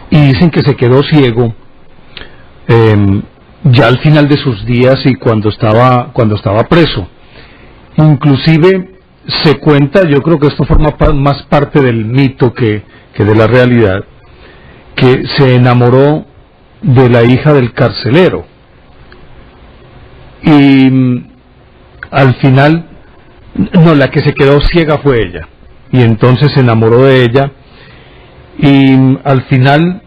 y dicen que se quedó ciego ya al final de sus días y cuando estaba preso. Inclusive se cuenta, yo creo que esto forma más parte del mito que de la realidad, que se enamoró de la hija del carcelero y al final, no, la que se quedó ciega fue ella, y entonces se enamoró de ella, y al final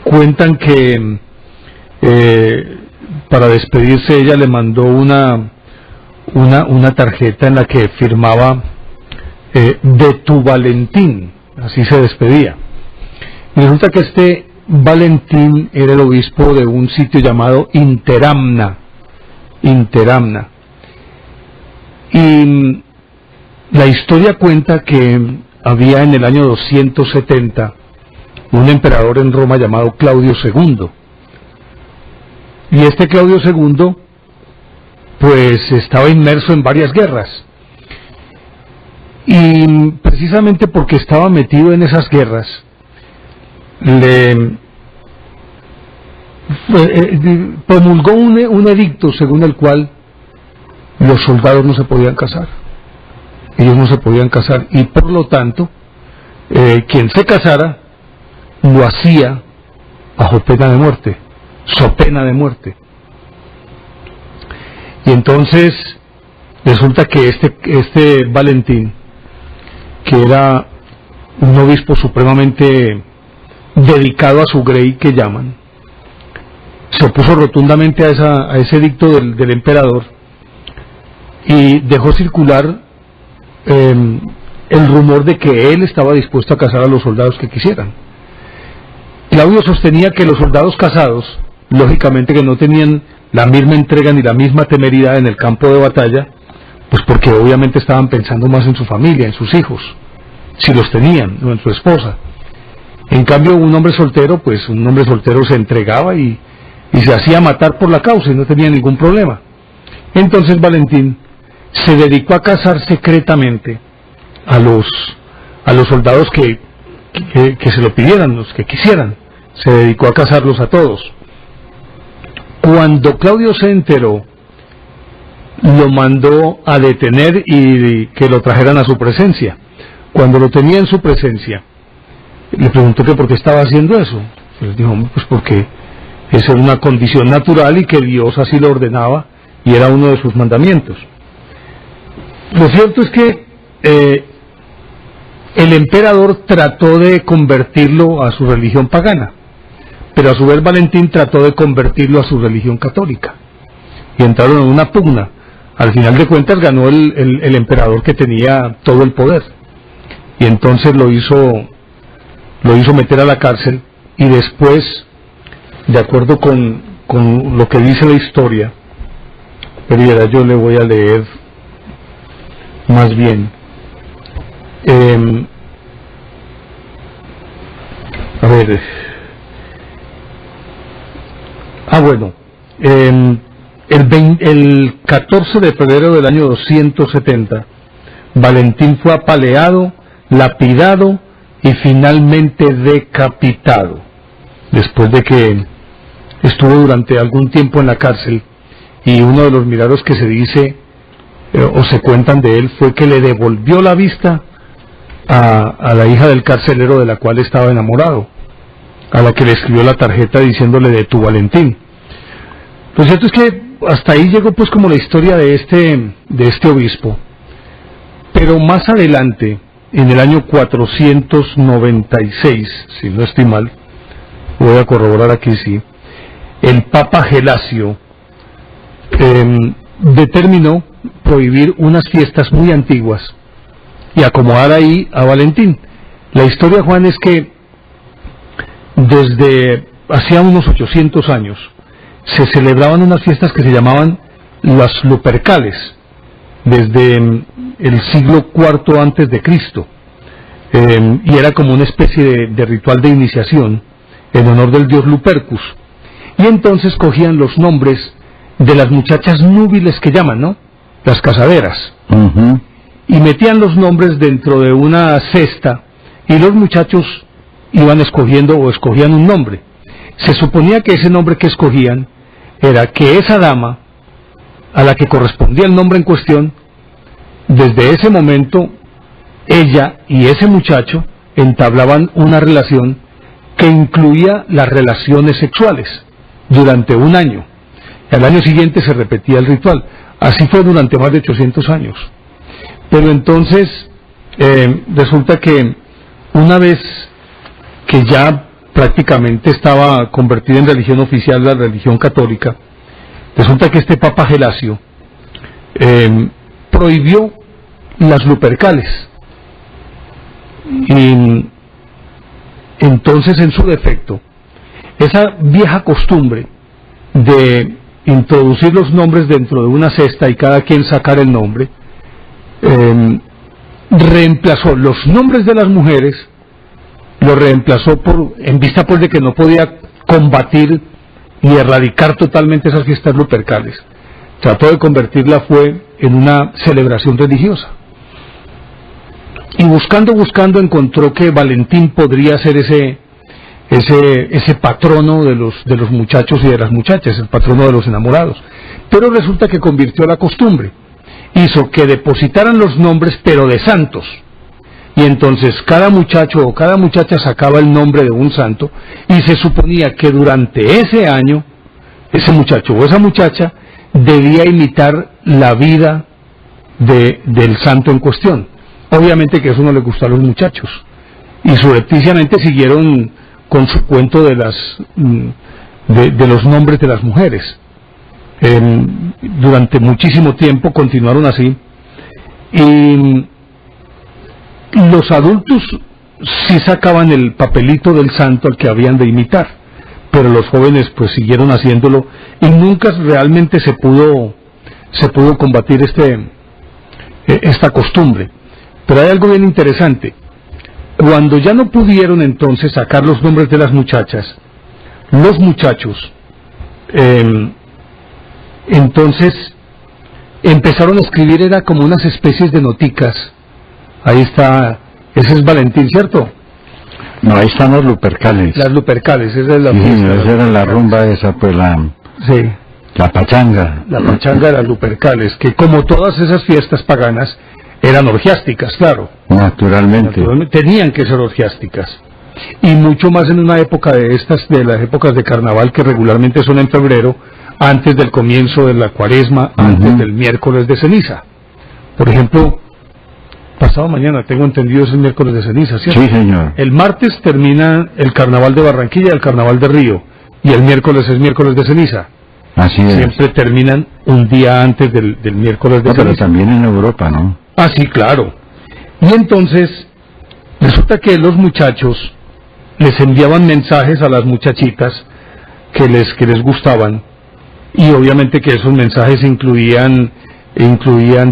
cuentan que para despedirse ella le mandó una tarjeta en la que firmaba de tu Valentín, así se despedía. Y resulta que este Valentín era el obispo de un sitio llamado Interamna, y la historia cuenta que había en el año 270 un emperador en Roma llamado Claudio II, y este Claudio II pues estaba inmerso en varias guerras, y precisamente porque estaba metido en esas guerras le promulgó un edicto según el cual los soldados no se podían casar, ellos no se podían casar, y por lo tanto quien se casara lo hacía bajo pena de muerte, so pena de muerte. Y entonces resulta que este Valentín, que era un obispo supremamente dedicado a su grey que llaman, se opuso rotundamente a ese edicto del emperador y dejó circular el rumor de que él estaba dispuesto a casar a los soldados que quisieran. Claudio sostenía que los soldados casados, lógicamente que no tenían la misma entrega ni la misma temeridad en el campo de batalla, pues porque obviamente estaban pensando más en su familia, en sus hijos, si los tenían, o en su esposa. En cambio, un hombre soltero se entregaba y se hacía matar por la causa y no tenía ningún problema. Entonces Valentín se dedicó a casar secretamente a los soldados que se lo pidieran, los que quisieran. Se dedicó a casarlos a todos. Cuando Claudio se enteró, lo mandó a detener y que lo trajeran a su presencia. Cuando lo tenía en su presencia, le preguntó que por qué estaba haciendo eso. Él dijo, pues porque esa era una condición natural y que Dios así lo ordenaba y era uno de sus mandamientos. Lo cierto es que el emperador trató de convertirlo a su religión pagana, pero a su vez Valentín trató de convertirlo a su religión católica, y entraron en una pugna. Al final de cuentas ganó el emperador que tenía todo el poder, y entonces lo hizo meter a la cárcel, y después, de acuerdo con lo que dice la historia, pero yo le voy a leer más bien. El 14 de febrero del año 270, Valentín fue apaleado, lapidado y finalmente decapitado, después de que estuvo durante algún tiempo en la cárcel. Y uno de los milagros que se dice o se cuentan de él fue que le devolvió la vista a la hija del carcelero de la cual estaba enamorado, a la que le escribió la tarjeta diciéndole de tu Valentín. Lo cierto es que hasta ahí llegó pues como la historia de este obispo, pero más adelante, en el año 496, si no estoy mal, voy a corroborar aquí, sí, el Papa Gelasio determinó prohibir unas fiestas muy antiguas y acomodar ahí a Valentín. La historia, Juan, es que desde hacía unos 800 años se celebraban unas fiestas que se llamaban las Lupercales, desde el siglo IV antes de Cristo, y era como una especie de ritual de iniciación en honor del dios Lupercus. Y entonces cogían los nombres de las muchachas núbiles que llaman, ¿no?, las casaderas, y metían los nombres dentro de una cesta, y los muchachos iban escogiendo o escogían un nombre. Se suponía que ese nombre que escogían era que esa dama, a la que correspondía el nombre en cuestión, desde ese momento, ella y ese muchacho entablaban una relación que incluía las relaciones sexuales durante un año. Al año siguiente se repetía el ritual. Así fue durante más de 800 años. Pero entonces, resulta que una vez que ya prácticamente estaba convertida en religión oficial, la religión católica, resulta que este Papa Gelasio prohibió las lupercales. Y entonces, en su defecto, esa vieja costumbre de introducir los nombres dentro de una cesta y cada quien sacar el nombre, reemplazó los nombres de las mujeres, lo reemplazó en vista pues de que no podía combatir y erradicar totalmente esas fiestas lupercales. Trató de convertirla en una celebración religiosa. Y buscando encontró que Valentín podría ser ese patrono de los muchachos y de las muchachas, el patrono de los enamorados. Pero resulta que convirtió la costumbre, hizo que depositaran los nombres pero de santos, y entonces cada muchacho o cada muchacha sacaba el nombre de un santo, y se suponía que durante ese año ese muchacho o esa muchacha debía imitar la vida del santo en cuestión. Obviamente que eso no le gustó a los muchachos, y subrepticiamente siguieron con su cuento de los nombres de las mujeres. Durante muchísimo tiempo continuaron así, y los adultos sí sacaban el papelito del santo al que habían de imitar, pero los jóvenes pues siguieron haciéndolo, y nunca realmente se pudo combatir esta costumbre. Pero hay algo bien interesante. Cuando ya no pudieron entonces sacar los nombres de las muchachas, los muchachos entonces empezaron a escribir, era como unas especies de noticas. Ahí está, ese es Valentín, ¿cierto? No, ahí están los lupercales. Las lupercales, esa es la sí, fiesta. Esa era la rumba esa, pues sí, la pachanga. La pachanga de las lupercales, que como todas esas fiestas paganas, eran orgiásticas, claro. Naturalmente. Tenían que ser orgiásticas. Y mucho más en una época de las épocas de carnaval que regularmente son en febrero, antes del comienzo de la cuaresma, antes del miércoles de ceniza. Por ejemplo, pasado mañana, tengo entendido, es el miércoles de ceniza, ¿cierto? Sí, señor. El martes termina el carnaval de Barranquilla y el carnaval de Río, y el miércoles es miércoles de ceniza. Así es. Siempre terminan un día antes del miércoles de ceniza. Pero también en Europa, ¿no? Ah, sí, claro. Y entonces, resulta que los muchachos les enviaban mensajes a las muchachitas que les gustaban, y obviamente que esos mensajes incluían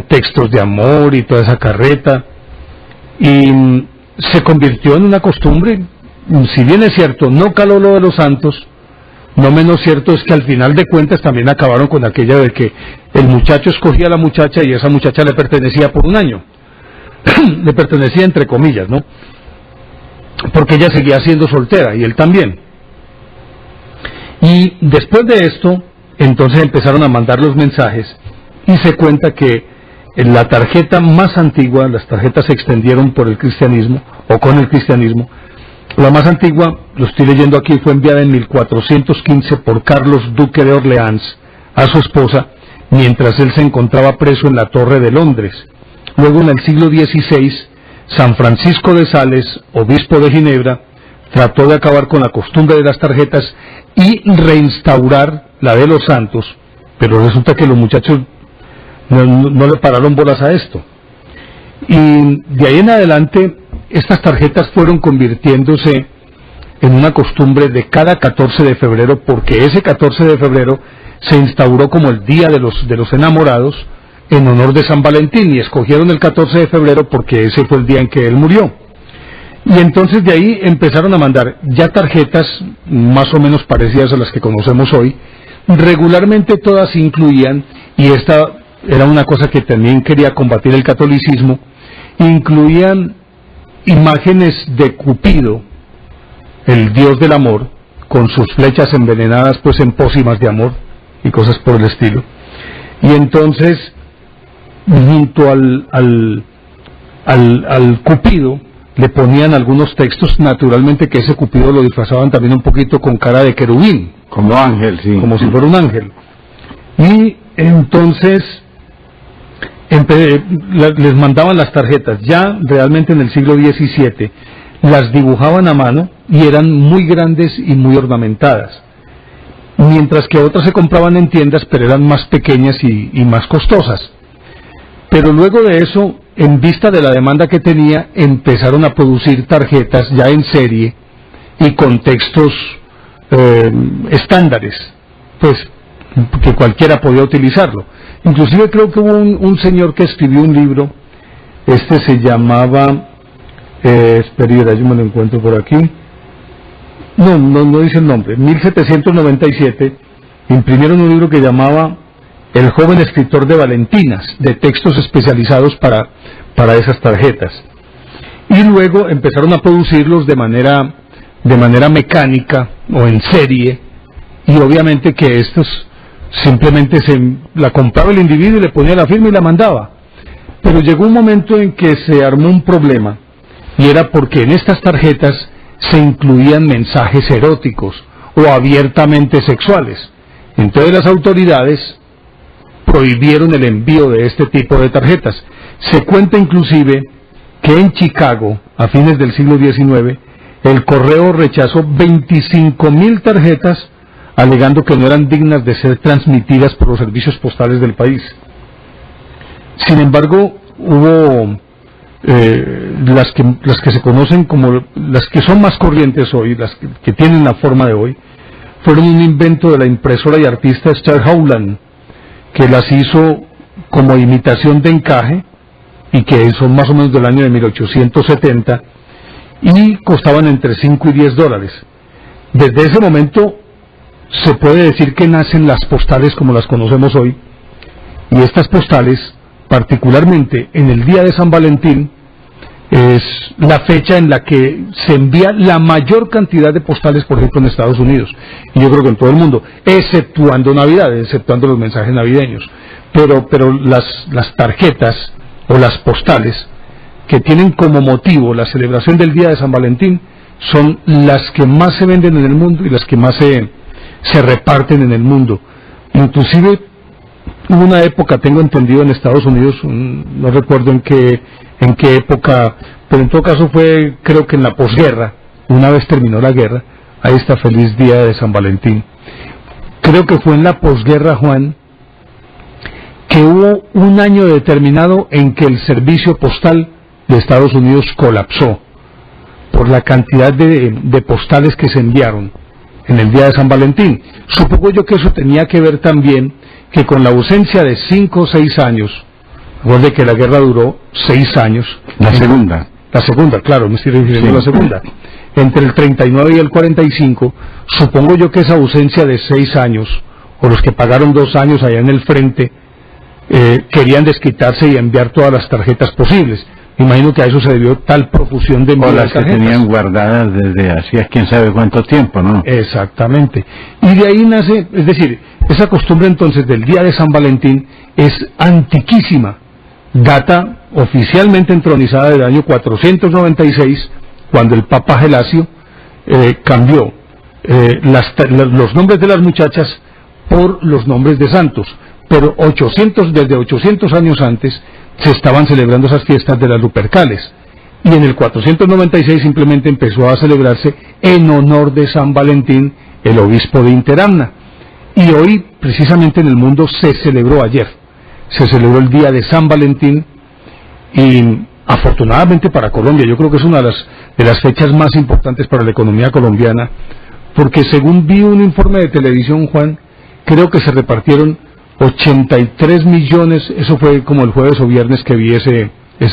textos de amor y toda esa carreta, y se convirtió en una costumbre. Si bien es cierto, no caló lo de los santos, no menos cierto es que al final de cuentas también acabaron con aquella de que el muchacho escogía a la muchacha y esa muchacha le pertenecía por un año. Le pertenecía entre comillas, ¿no? Porque ella seguía siendo soltera y él también. Y después de esto, entonces empezaron a mandar los mensajes, y se cuenta que en la tarjeta más antigua, las tarjetas se extendieron por el cristianismo, o con el cristianismo. La más antigua, lo estoy leyendo aquí, fue enviada en 1415 por Carlos, duque de Orleans, a su esposa, mientras él se encontraba preso en la Torre de Londres. Luego, en el siglo XVI, San Francisco de Sales, obispo de Ginebra, trató de acabar con la costumbre de las tarjetas y reinstaurar la de los santos, pero resulta que los muchachos no le pararon bolas a esto. Y de ahí en adelante, estas tarjetas fueron convirtiéndose en una costumbre de cada 14 de febrero, porque ese 14 de febrero se instauró como el día de los enamorados en honor de San Valentín, y escogieron el 14 de febrero porque ese fue el día en que él murió. Y entonces de ahí empezaron a mandar ya tarjetas más o menos parecidas a las que conocemos hoy. Regularmente todas incluían, y esta era una cosa que también quería combatir el catolicismo, incluían imágenes de Cupido el dios del amor, con sus flechas envenenadas pues en pócimas de amor y cosas por el estilo. Y entonces, junto al Cupido le ponían algunos textos, naturalmente que ese Cupido lo disfrazaban también un poquito con cara de querubín, Como ángel, sí. como si fuera un ángel. Y entonces les mandaban las tarjetas, ya realmente en el siglo XVII, las dibujaban a mano y eran muy grandes y muy ornamentadas, mientras que otras se compraban en tiendas, pero eran más pequeñas y más costosas. Pero luego de eso, en vista de la demanda que tenía, empezaron a producir tarjetas ya en serie y con textos estándares, pues que cualquiera podía utilizarlo. Inclusive creo que hubo un señor que escribió un libro, se llamaba, espera, yo me lo encuentro por aquí, no dice el nombre, 1797, imprimieron un libro que llamaba El joven escritor de Valentinas, de textos especializados para esas tarjetas. Y luego empezaron a producirlos de manera mecánica o en serie, y obviamente que estos simplemente la compraba el individuo y le ponía la firma y la mandaba. Pero llegó un momento en que se armó un problema, y era porque en estas tarjetas se incluían mensajes eróticos o abiertamente sexuales. Entonces las autoridades prohibieron el envío de este tipo de tarjetas. Se cuenta inclusive que en Chicago, a fines del siglo XIX, el correo rechazó 25.000 tarjetas, alegando que no eran dignas de ser transmitidas por los servicios postales del país. Sin embargo, hubo las que se conocen como las que son más corrientes hoy, las que tienen la forma de hoy, fueron un invento de la impresora y artista Esther Howland, que las hizo como imitación de encaje y que son más o menos del año de 1870 y costaban entre 5 y 10 dólares. Desde ese momento se puede decir que nacen las postales como las conocemos hoy, y estas postales, particularmente en el día de San Valentín, es la fecha en la que se envía la mayor cantidad de postales, por ejemplo, en Estados Unidos, y yo creo que en todo el mundo, exceptuando Navidad, exceptuando los mensajes navideños. Pero las tarjetas o las postales que tienen como motivo la celebración del día de San Valentín son las que más se venden en el mundo y las que más se reparten en el mundo. Inclusive hubo una época, tengo entendido, en Estados Unidos, no recuerdo en qué época, pero en todo caso fue, creo que en la posguerra, una vez terminó la guerra, ahí está, feliz día de San Valentín. Creo que fue en la posguerra, Juan, que hubo un año determinado en que el servicio postal de Estados Unidos colapsó por la cantidad de postales que se enviaron en el día de San Valentín. Supongo yo que eso tenía que ver también que con la ausencia de 5 o 6 años, recuerde que la guerra duró 6 años. La segunda, claro, me estoy refiriendo a la segunda. Entre el 39 y el 45, supongo yo que esa ausencia de 6 años, o los que pagaron 2 años allá en el frente, querían desquitarse y enviar todas las tarjetas posibles. Me imagino que a eso se debió tal profusión de envío o las de que tarjetas. tenían guardadas desde hacía quién sabe cuánto tiempo, ¿no? Exactamente. Y de ahí nace, es decir, esa costumbre entonces del día de San Valentín es antiquísima. Data oficialmente entronizada del año 496, cuando el Papa Gelasio cambió los nombres de las muchachas por los nombres de santos. Pero desde 800 años antes se estaban celebrando esas fiestas de las Lupercales, y en el 496 simplemente empezó a celebrarse en honor de San Valentín, el obispo de Interamna. Y hoy, precisamente en el mundo, se celebró ayer, se celebró el día de San Valentín, y afortunadamente para Colombia, yo creo que es una de las fechas más importantes para la economía colombiana, porque según vi un informe de televisión, Juan, creo que se repartieron 83 millones, eso fue como el jueves o viernes que vi ese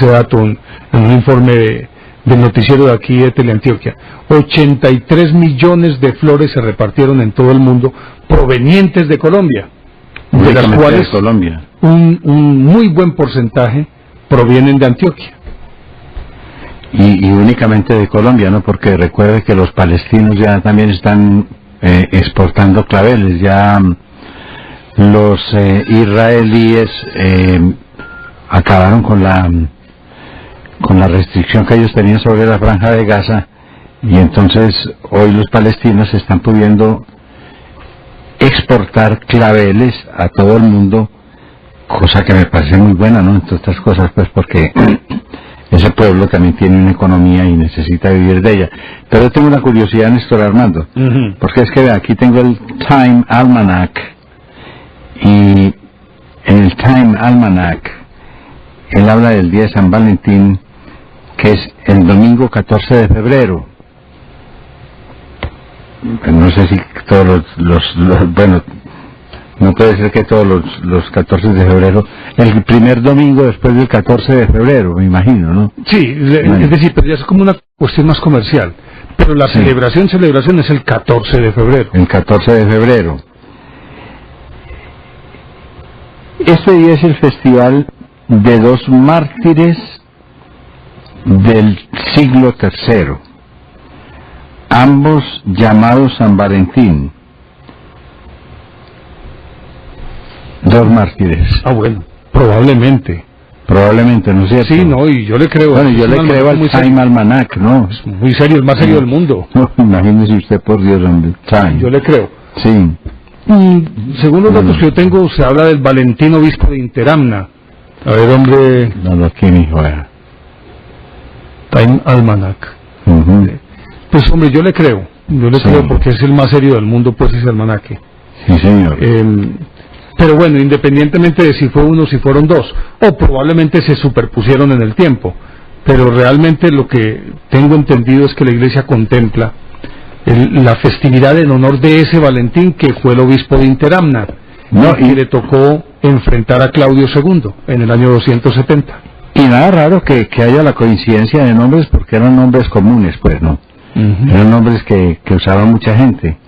dato en un informe del noticiero de aquí de Teleantioquia. 83 millones de flores se repartieron en todo el mundo, provenientes de Colombia, de las cuales un muy buen porcentaje provienen de Antioquia. y únicamente de Colombia, ¿no? Porque recuerde que los palestinos ya también están exportando claveles, ya los israelíes acabaron con la restricción que ellos tenían sobre la franja de Gaza, y entonces hoy los palestinos están pudiendo exportar claveles a todo el mundo, cosa que me parece muy buena, ¿no? Entre otras cosas, pues porque ese pueblo también tiene una economía y necesita vivir de ella. Pero tengo una curiosidad, Néstor Armando, porque es que aquí tengo el Time Almanac, y en el Time Almanac él habla del día de San Valentín, que es el domingo 14 de febrero. No sé si todos bueno, no puede ser que todos los 14 de febrero, el primer domingo después del 14 de febrero, me imagino, ¿no? Sí, es decir, pero ya es como una cuestión más comercial. Pero la celebración es el 14 de febrero. El 14 de febrero. Este día es el festival de dos mártires del siglo III, ambos llamados San Valentín. Dos mártires. Ah, bueno, probablemente, ¿no es cierto? Sí, no, y yo le creo. Bueno, yo le creo al Time Almanac, ¿no? Es muy serio, el más serio del mundo. No, imagínese usted, por Dios, hombre, Time. Yo le creo. Sí. Según los datos que yo tengo, se habla del Valentín, obispo de Interamna. A ver, hombre... No, aquí, mijo, Time Almanac. Pues, hombre, yo le creo porque es el más serio del mundo, pues, ese almanaque. Sí, señor. Pero bueno, independientemente de si fue uno o si fueron dos, o probablemente se superpusieron en el tiempo, pero realmente lo que tengo entendido es que la Iglesia contempla la festividad en honor de ese Valentín, que fue el obispo de Interamna, y le tocó enfrentar a Claudio II en el año 270. Y nada raro que haya la coincidencia de nombres, porque eran nombres comunes, pues, ¿no? Eran nombres que usaba mucha gente.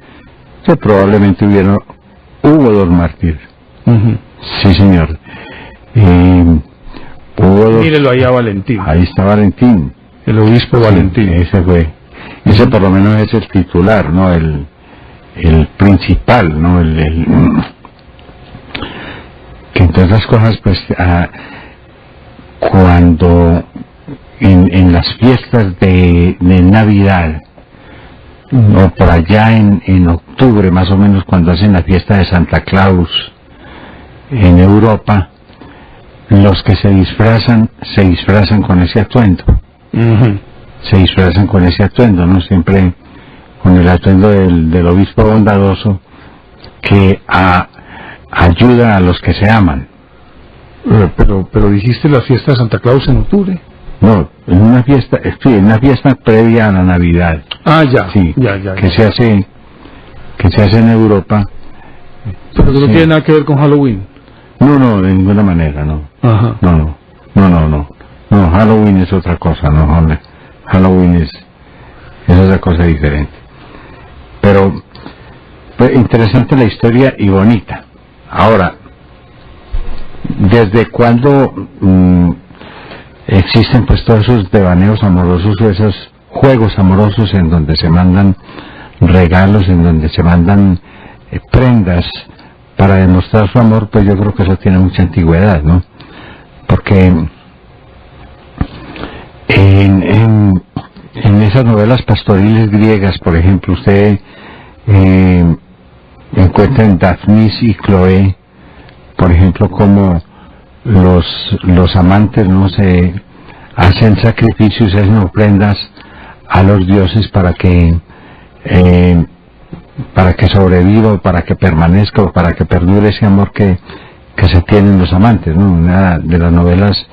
Que probablemente hubo dos mártires. Sí, señor. Hubo dos. Mírelo ahí a Valentín. Ahí está Valentín. El obispo Valentín. Ese fue. Ese por lo menos es el titular, ¿no? El principal, ¿no? Que entre otras cosas, pues, cuando en las fiestas de Navidad, o por allá en octubre más o menos, cuando hacen la fiesta de Santa Claus en Europa, los que se disfrazan con ese atuendo. Se disfrazan con ese atuendo, ¿no? Siempre con el atuendo del obispo bondadoso, que ayuda a los que se aman. Pero dijiste la fiesta de Santa Claus en octubre. No, en una fiesta previa a la Navidad. Ah, ya. Sí, ya. Que se hace en Europa. Pero que no tiene nada que ver con Halloween. No, de ninguna manera, no. Ajá. No, Halloween es otra cosa, no, hombre. Halloween es otra cosa diferente. Pero, pues, interesante la historia y bonita. Ahora, ¿desde cuándo existen pues todos esos devaneos amorosos o esos juegos amorosos en donde se mandan regalos, en donde se mandan prendas para demostrar su amor? Pues yo creo que eso tiene mucha antigüedad, ¿no? Porque en esas novelas pastoriles griegas, por ejemplo, usted encuentra en Daphnis y Cloé, por ejemplo, como los amantes no se hacen sacrificios, hacen ofrendas a los dioses para que sobreviva, o para que permanezca, o para que perdure ese amor que se tienen los amantes, ¿no? Una de las novelas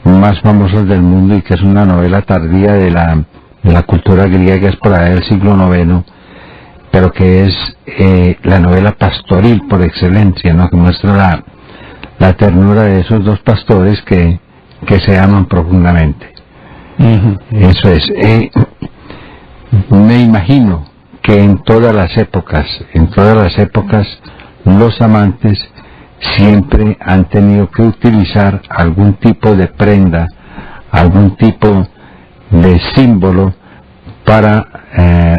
más famosas del mundo, y que es una novela tardía de la cultura griega, es por allá del siglo IX, pero que es la novela pastoril por excelencia, ¿no? Que muestra la ternura de esos dos pastores que se aman profundamente. Eso es. Me imagino que en todas las épocas, los amantes siempre han tenido que utilizar algún tipo de prenda, algún tipo de símbolo para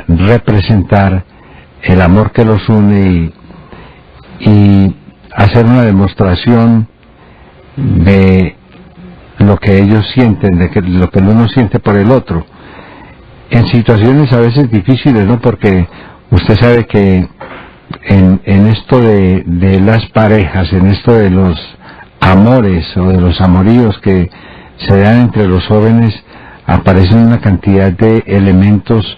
representar el amor que los une y hacer una demostración de lo que ellos sienten, de que lo que el uno siente por el otro, en situaciones a veces difíciles, ¿no? Porque usted sabe que en esto de las parejas, en esto de los amores o de los amoríos que se dan entre los jóvenes, aparecen una cantidad de elementos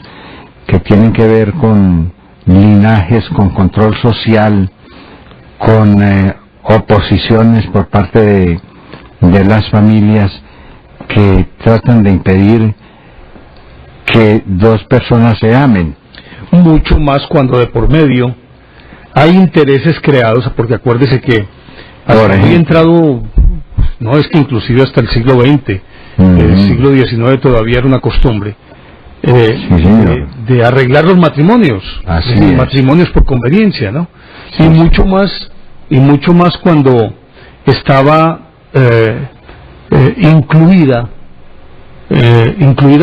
que tienen que ver con linajes, con control social, con oposiciones por parte de las familias que tratan de impedir que dos personas se amen. Mucho más cuando de por medio hay intereses creados, porque acuérdese que hasta muy entrado, no es que inclusive hasta el siglo XX, el siglo XIX todavía era una costumbre de arreglar los matrimonios, matrimonios por conveniencia, ¿no? Sí, y mucho más cuando estaba incluida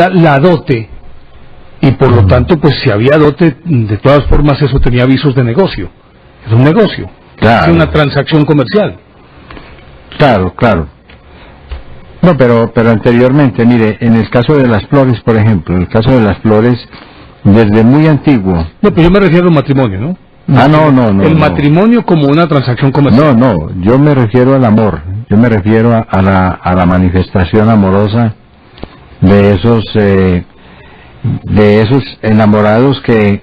la dote, y por lo tanto, pues si había dote, de todas formas eso tenía visos de negocio. Es un negocio, es una transacción comercial. Claro. No, pero anteriormente, mire, en el caso de las flores, por ejemplo, en el caso de las flores, desde muy antiguo. No, pero yo me refiero al matrimonio, ¿no? No. El matrimonio como una transacción comercial. No, yo me refiero al amor, yo me refiero a la manifestación amorosa de esos enamorados que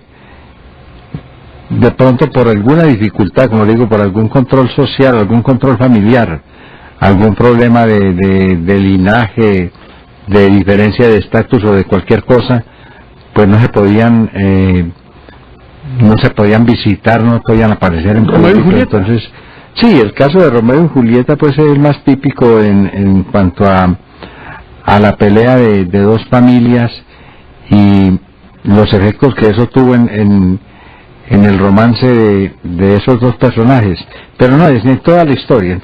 de pronto por alguna dificultad, como digo, por algún control social, algún control familiar, algún problema de linaje, de diferencia de estatus o de cualquier cosa, pues no se podían visitar, no podían aparecer en público. Entonces, sí, el caso de Romeo y Julieta pues es el más típico en cuanto a la pelea de dos familias y los efectos que eso tuvo en el romance de esos dos personajes. Pero no, es en toda la historia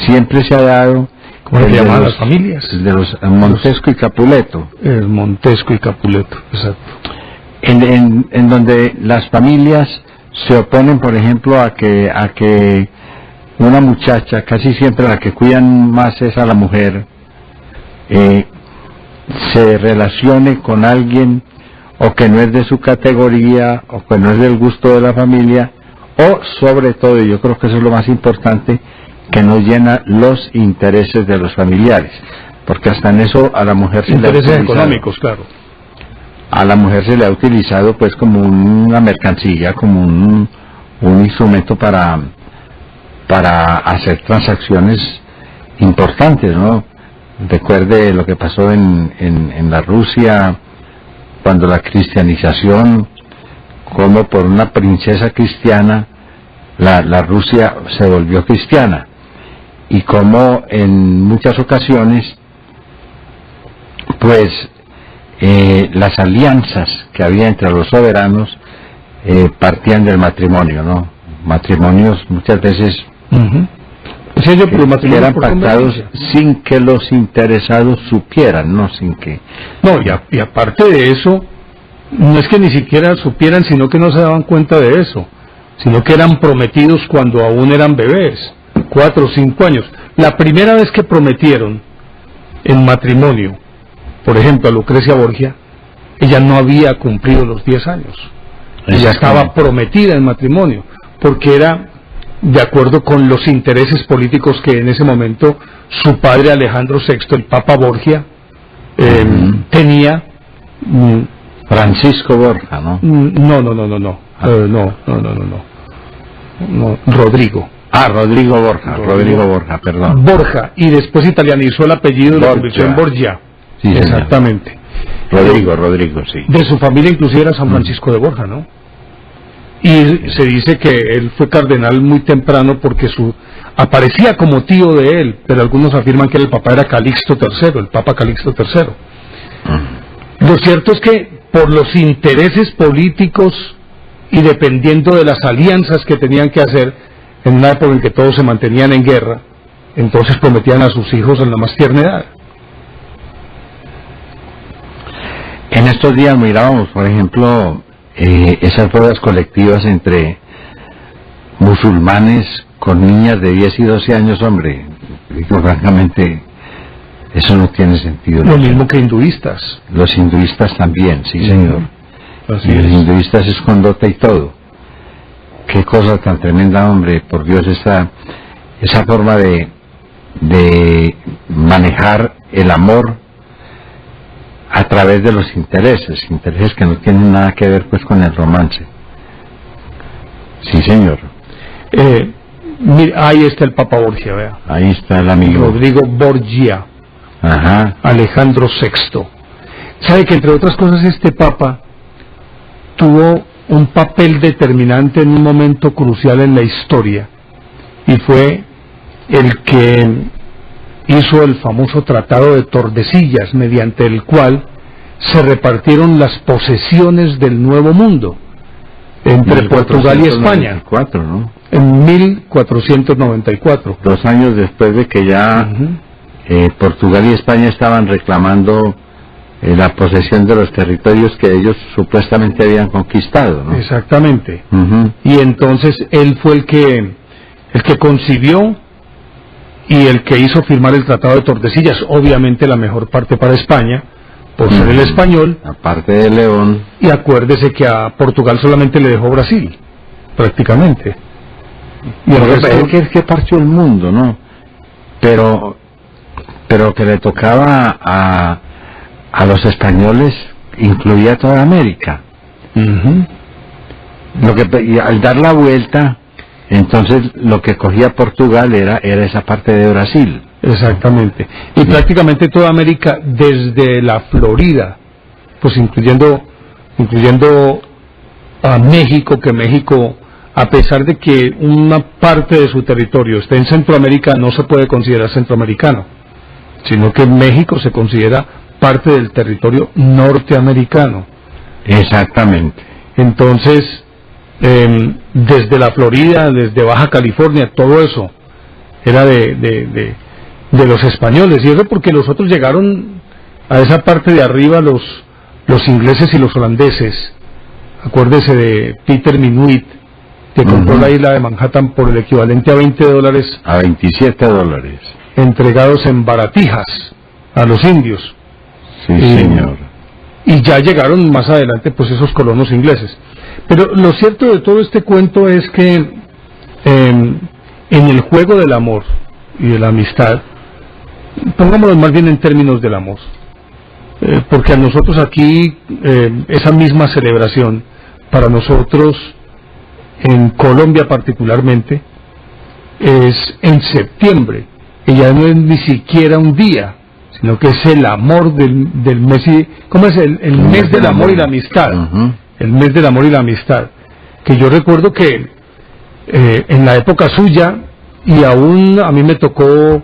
siempre se ha dado. ¿Cómo se llaman las familias? De los Montesco y Capuleto. El Montesco y Capuleto, exacto. En donde las familias se oponen, por ejemplo, a que una muchacha, casi siempre la que cuidan más es a la mujer, se relacione con alguien o que no es de su categoría o que no es del gusto de la familia, o sobre todo, y yo creo que eso es lo más importante, que no llena los intereses de los familiares, porque hasta en eso a la mujer se le ha utilizado. Intereses económicos, claro. A la mujer se le ha utilizado pues como una mercancía, como un instrumento para hacer transacciones importantes, ¿no? Recuerde lo que pasó en la Rusia, cuando la cristianización, como por una princesa cristiana, la Rusia se volvió cristiana, y como en muchas ocasiones, pues, las alianzas que había entre los soberanos partían del matrimonio, ¿no? Matrimonios muchas veces que eran pactados sin que los interesados supieran, ¿no? Y aparte de eso, no es que ni siquiera supieran, sino que no se daban cuenta de eso, sino que eran prometidos cuando aún eran bebés, 4 o 5 años. La primera vez que prometieron en matrimonio, por ejemplo, a Lucrecia Borgia, ella no había cumplido los 10 años. Ella estaba prometida en matrimonio, porque era de acuerdo con los intereses políticos que en ese momento su padre Alejandro VI, el Papa Borgia, tenía. Francisco Borja, ¿no? No, Rodrigo. Rodrigo Borja, perdón. Borja, y después italianizó el apellido y lo convirtió en Borgia. Sí, exactamente. Rodrigo, sí. De su familia inclusive era San Francisco de Borja, ¿no? Y se dice que él fue cardenal muy temprano porque aparecía como tío de él, pero algunos afirman que el papá era Calixto III, el Papa Calixto III. Lo cierto es que por los intereses políticos y dependiendo de las alianzas que tenían que hacer en una época en que todos se mantenían en guerra, entonces prometían a sus hijos en la más tierna edad. En estos días mirábamos, por ejemplo, esas bodas colectivas entre musulmanes con niñas de 10 y 12 años, hombre, digo francamente, eso no tiene sentido. Lo mismo que hinduistas. Los hinduistas también, sí señor. Así Y los es. hinduistas es con dote y todo. Qué cosa tan tremenda, hombre, por Dios, esa forma de manejar el amor a través de los intereses que no tienen nada que ver pues con el romance. Sí señor. Mira, ahí está el Papa Borgia, vea. Ahí está el amigo Rodrigo Borgia, Ajá. Alejandro VI. Sabe que entre otras cosas este Papa tuvo un papel determinante en un momento crucial en la historia, y fue el que hizo el famoso Tratado de Tordesillas, mediante el cual se repartieron las posesiones del Nuevo Mundo entre Portugal y España, 1494, ¿no? en 1494. 2 años después de que ya Portugal y España estaban reclamando la posesión de los territorios que ellos supuestamente habían conquistado, ¿no? Exactamente. Uh-huh. Y entonces él fue el que concibió y el que hizo firmar el Tratado de Tordesillas, obviamente la mejor parte para España, por ser el español. Aparte de León. Y acuérdese que a Portugal solamente le dejó Brasil, prácticamente. Y el resto... es que partió el mundo, ¿no? Pero que le tocaba a los españoles incluía toda América. Uh-huh. Y al dar la vuelta, entonces lo que cogía Portugal era esa parte de Brasil. Exactamente. Y sí, prácticamente toda América, desde la Florida, pues incluyendo a México, que México, a pesar de que una parte de su territorio esté en Centroamérica, no se puede considerar centroamericano, sino que México se considera parte del territorio norteamericano. Exactamente. Entonces, desde la Florida, desde Baja California, todo eso era de los españoles, y eso porque los otros llegaron a esa parte de arriba, los ingleses y los holandeses. Acuérdese de Peter Minuit, que compró la isla de Manhattan por el equivalente a $20, a $27, entregados en baratijas a los indios. Sí, señor. Y ya llegaron más adelante pues esos colonos ingleses. Pero lo cierto de todo este cuento es que en el juego del amor y de la amistad, pongámoslo más bien en términos del amor, porque a nosotros aquí esa misma celebración, para nosotros en Colombia particularmente, es en septiembre, y ya no es ni siquiera un día, sino que es el amor del mes. ¿Cómo es? El mes del amor y la amistad. Uh-huh. El mes del amor y la amistad, que yo recuerdo que en la época suya, y aún a mí me tocó,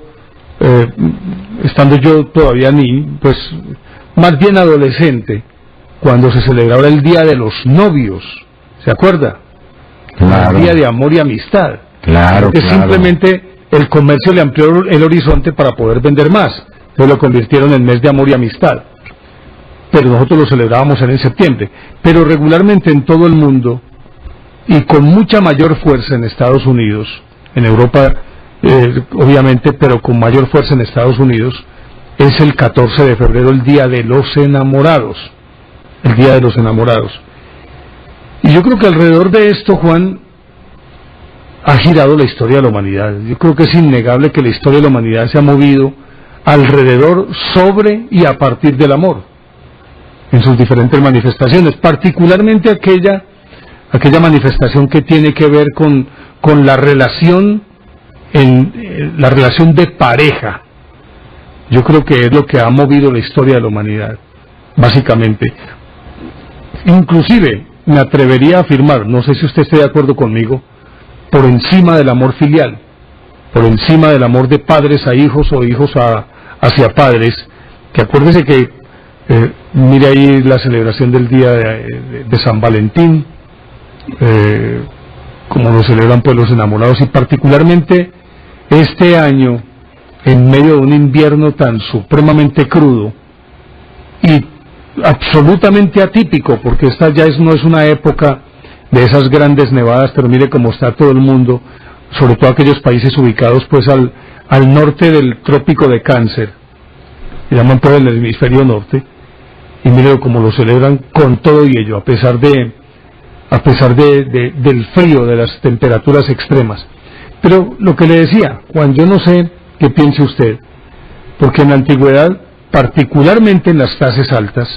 estando yo todavía pues más bien adolescente, cuando se celebraba el Día de los Novios, ¿se acuerda? Claro. El Día de Amor y Amistad. Claro, porque simplemente el comercio le amplió el horizonte para poder vender más, entonces lo convirtieron en mes de amor y amistad. Pero nosotros lo celebrábamos en septiembre. Pero regularmente en todo el mundo, y con mucha mayor fuerza en Estados Unidos, en Europa obviamente, pero con mayor fuerza en Estados Unidos, es el 14 de febrero, el Día de los Enamorados. El Día de los Enamorados. Y yo creo que alrededor de esto, Juan, ha girado la historia de la humanidad. Yo creo que es innegable que la historia de la humanidad se ha movido alrededor, sobre y a partir del amor, en sus diferentes manifestaciones, particularmente aquella manifestación que tiene que ver con la relación, la relación de pareja. Yo creo que es lo que ha movido la historia de la humanidad, básicamente. Inclusive, me atrevería a afirmar, no sé si usted esté de acuerdo conmigo, por encima del amor filial, por encima del amor de padres a hijos o hijos hacia padres, que acuérdese que mire ahí la celebración del día de San Valentín, como lo celebran pues los enamorados, y particularmente este año, en medio de un invierno tan supremamente crudo, y absolutamente atípico, porque esta ya no es una época de esas grandes nevadas, pero mire cómo está todo el mundo, sobre todo aquellos países ubicados pues al norte del trópico de Cáncer, se llaman todo el hemisferio norte, y mire cómo lo celebran con todo y ello, a pesar del frío, de las temperaturas extremas. Pero lo que le decía, Juan, yo no sé qué piense usted, porque en la antigüedad, particularmente en las clases altas,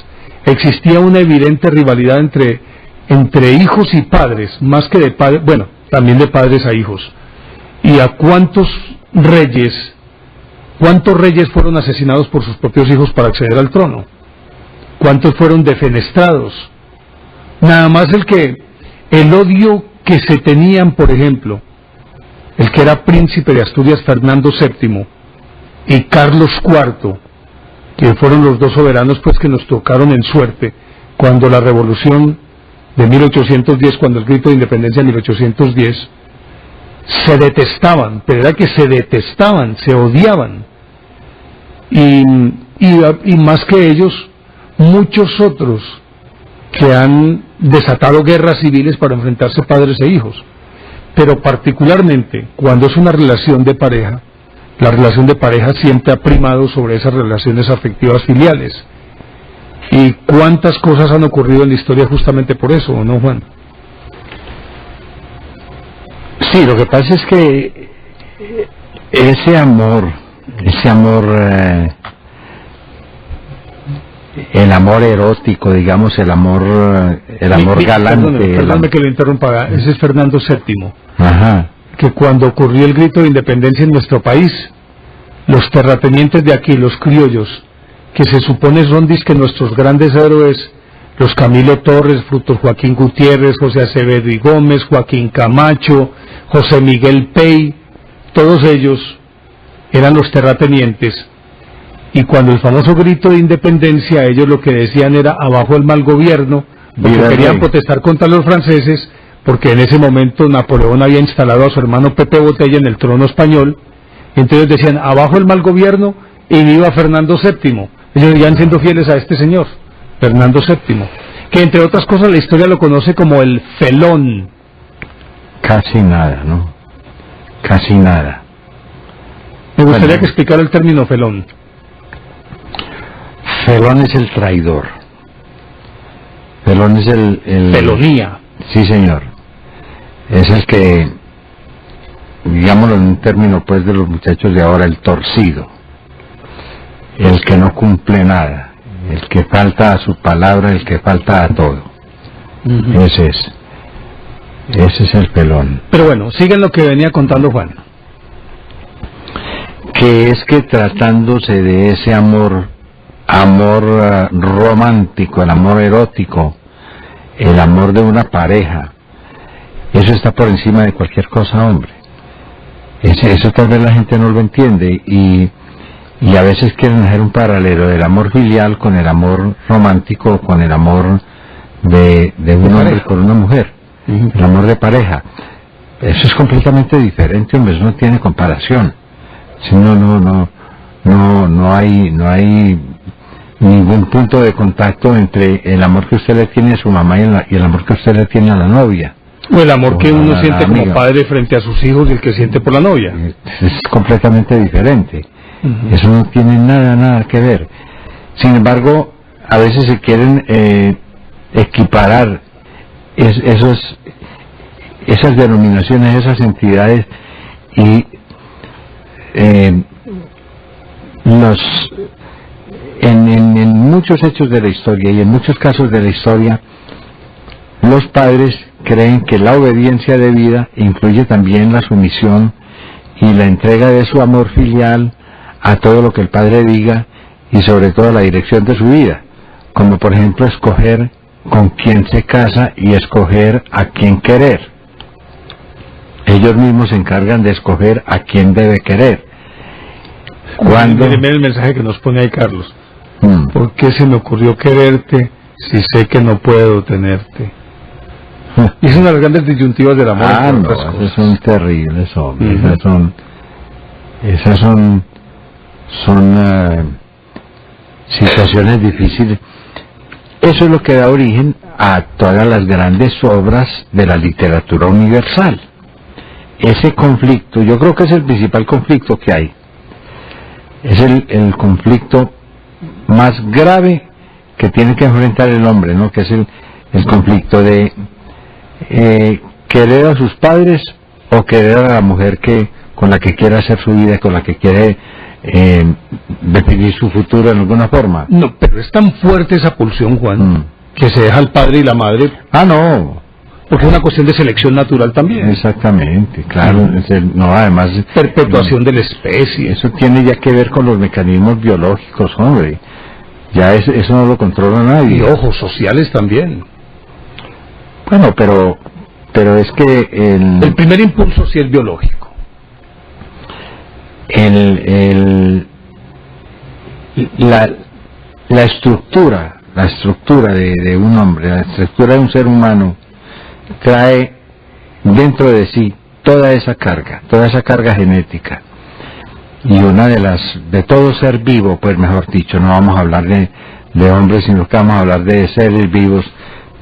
existía una evidente rivalidad entre hijos y padres, más que de padres, bueno, también de padres a hijos. ¿Y a cuántos reyes fueron asesinados por sus propios hijos para acceder al trono? ¿Cuántos fueron defenestrados? Nada más el odio que se tenían, por ejemplo, el que era príncipe de Asturias, Fernando VII, y Carlos IV, que fueron los dos soberanos pues que nos tocaron en suerte cuando la revolución de 1810, cuando el grito de independencia de 1810, se detestaban, pero era que se detestaban, se odiaban, y más que ellos, muchos otros que han desatado guerras civiles para enfrentarse padres e hijos. Pero particularmente cuando es una relación de pareja, la relación de pareja siempre ha primado sobre esas relaciones afectivas filiales. ¿Y cuántas cosas han ocurrido en la historia justamente por eso, ¿o no, Juan? Sí, lo que pasa es que ese amor, el amor erótico, digamos, el amor galante. Perdóname que lo interrumpa, ese es Fernando VII. Ajá. Que cuando ocurrió el grito de independencia en nuestro país, los terratenientes de aquí, los criollos, que se supone son disque nuestros grandes héroes, los Camilo Torres, Frutos Joaquín Gutiérrez, José Acevedo y Gómez, Joaquín Camacho, José Miguel Pey, todos ellos eran los terratenientes. Y cuando el famoso grito de independencia, ellos lo que decían era abajo el mal gobierno, porque querían protestar contra los franceses, porque en ese momento Napoleón había instalado a su hermano Pepe Botella en el trono español, y entonces decían abajo el mal gobierno y viva Fernando VII. Ellos seguían siendo fieles a este señor, Fernando VII, que entre otras cosas la historia lo conoce como el felón. Casi nada, ¿no? Casi nada. Me gustaría que explicara el término felón. Felón es el traidor. Felón es el... Felonía. Sí, señor. Es el que, digámoslo en un término pues de los muchachos de ahora, el torcido. El que no cumple nada. El que falta a su palabra, el que falta a todo. Ese es el felón. Pero bueno, sigan lo que venía contando Juan. Que es que tratándose de ese amor romántico, el amor erótico, el amor de una pareja, eso está por encima de cualquier cosa, hombre. Eso tal vez la gente no lo entiende y a veces quieren hacer un paralelo del amor filial con el amor romántico, con el amor de un hombre con una mujer, el amor de pareja. Eso es completamente diferente, hombre, eso no tiene comparación. Si no hay ningún punto de contacto entre el amor que usted le tiene a su mamá y el amor que usted le tiene a la novia. O el amor que uno siente como padre frente a sus hijos y el que siente por la novia. Es completamente diferente. Eso no tiene nada que ver. Sin embargo, a veces se quieren equiparar esas denominaciones, esas entidades, y en muchos hechos de la historia y en muchos casos de la historia, los padres creen que la obediencia debida incluye también la sumisión y la entrega de su amor filial a todo lo que el padre diga y sobre todo la dirección de su vida, como por ejemplo escoger con quién se casa y escoger a quién querer. Ellos mismos se encargan de escoger a quién debe querer. Cuando... Mire el mensaje que nos pone ahí Carlos. ¿Por qué se me ocurrió quererte si sé que no puedo tenerte? Y es una de las grandes disyuntivas del amor. Esas son terribles, hombre. Esas son situaciones difíciles. Eso es lo que da origen a todas las grandes obras de la literatura universal. Ese conflicto, yo creo que es el principal conflicto que hay. Es el conflicto más grave que tiene que enfrentar el hombre, ¿no? Que es el conflicto de querer a sus padres o querer a la mujer con la que quiere hacer su vida, con la que quiere definir su futuro en alguna forma. No, pero es tan fuerte esa pulsión, Juan, que se deja al padre y la madre. Ah, no. Porque es una cuestión de selección natural también. Exactamente, claro. No, además, perpetuación de la especie. Eso tiene ya que ver con los mecanismos biológicos, hombre. Ya eso no lo controla nadie. Y ojos sociales también. Bueno, pero es que el primer impulso sí es biológico. La estructura de un hombre, la estructura de un ser humano trae dentro de sí toda esa carga genética. Y una de todo ser vivo, pues mejor dicho, no vamos a hablar de hombres, sino que vamos a hablar de seres vivos,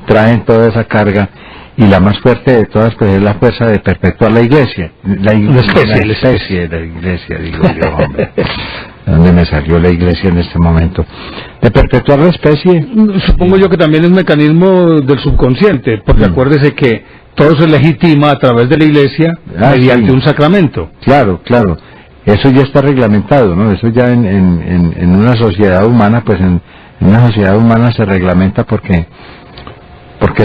traen toda esa carga, y la más fuerte de todas pues es la fuerza de perpetuar la iglesia, la especie de la iglesia, digo yo, hombre. ¿De dónde me salió la iglesia en este momento? De perpetuar la especie. Supongo yo que también es un mecanismo del subconsciente, porque acuérdese que todo se legitima a través de la iglesia mediante un sacramento. Claro. Eso ya está reglamentado, ¿no? Eso ya en una sociedad humana, pues en una sociedad humana se reglamenta porque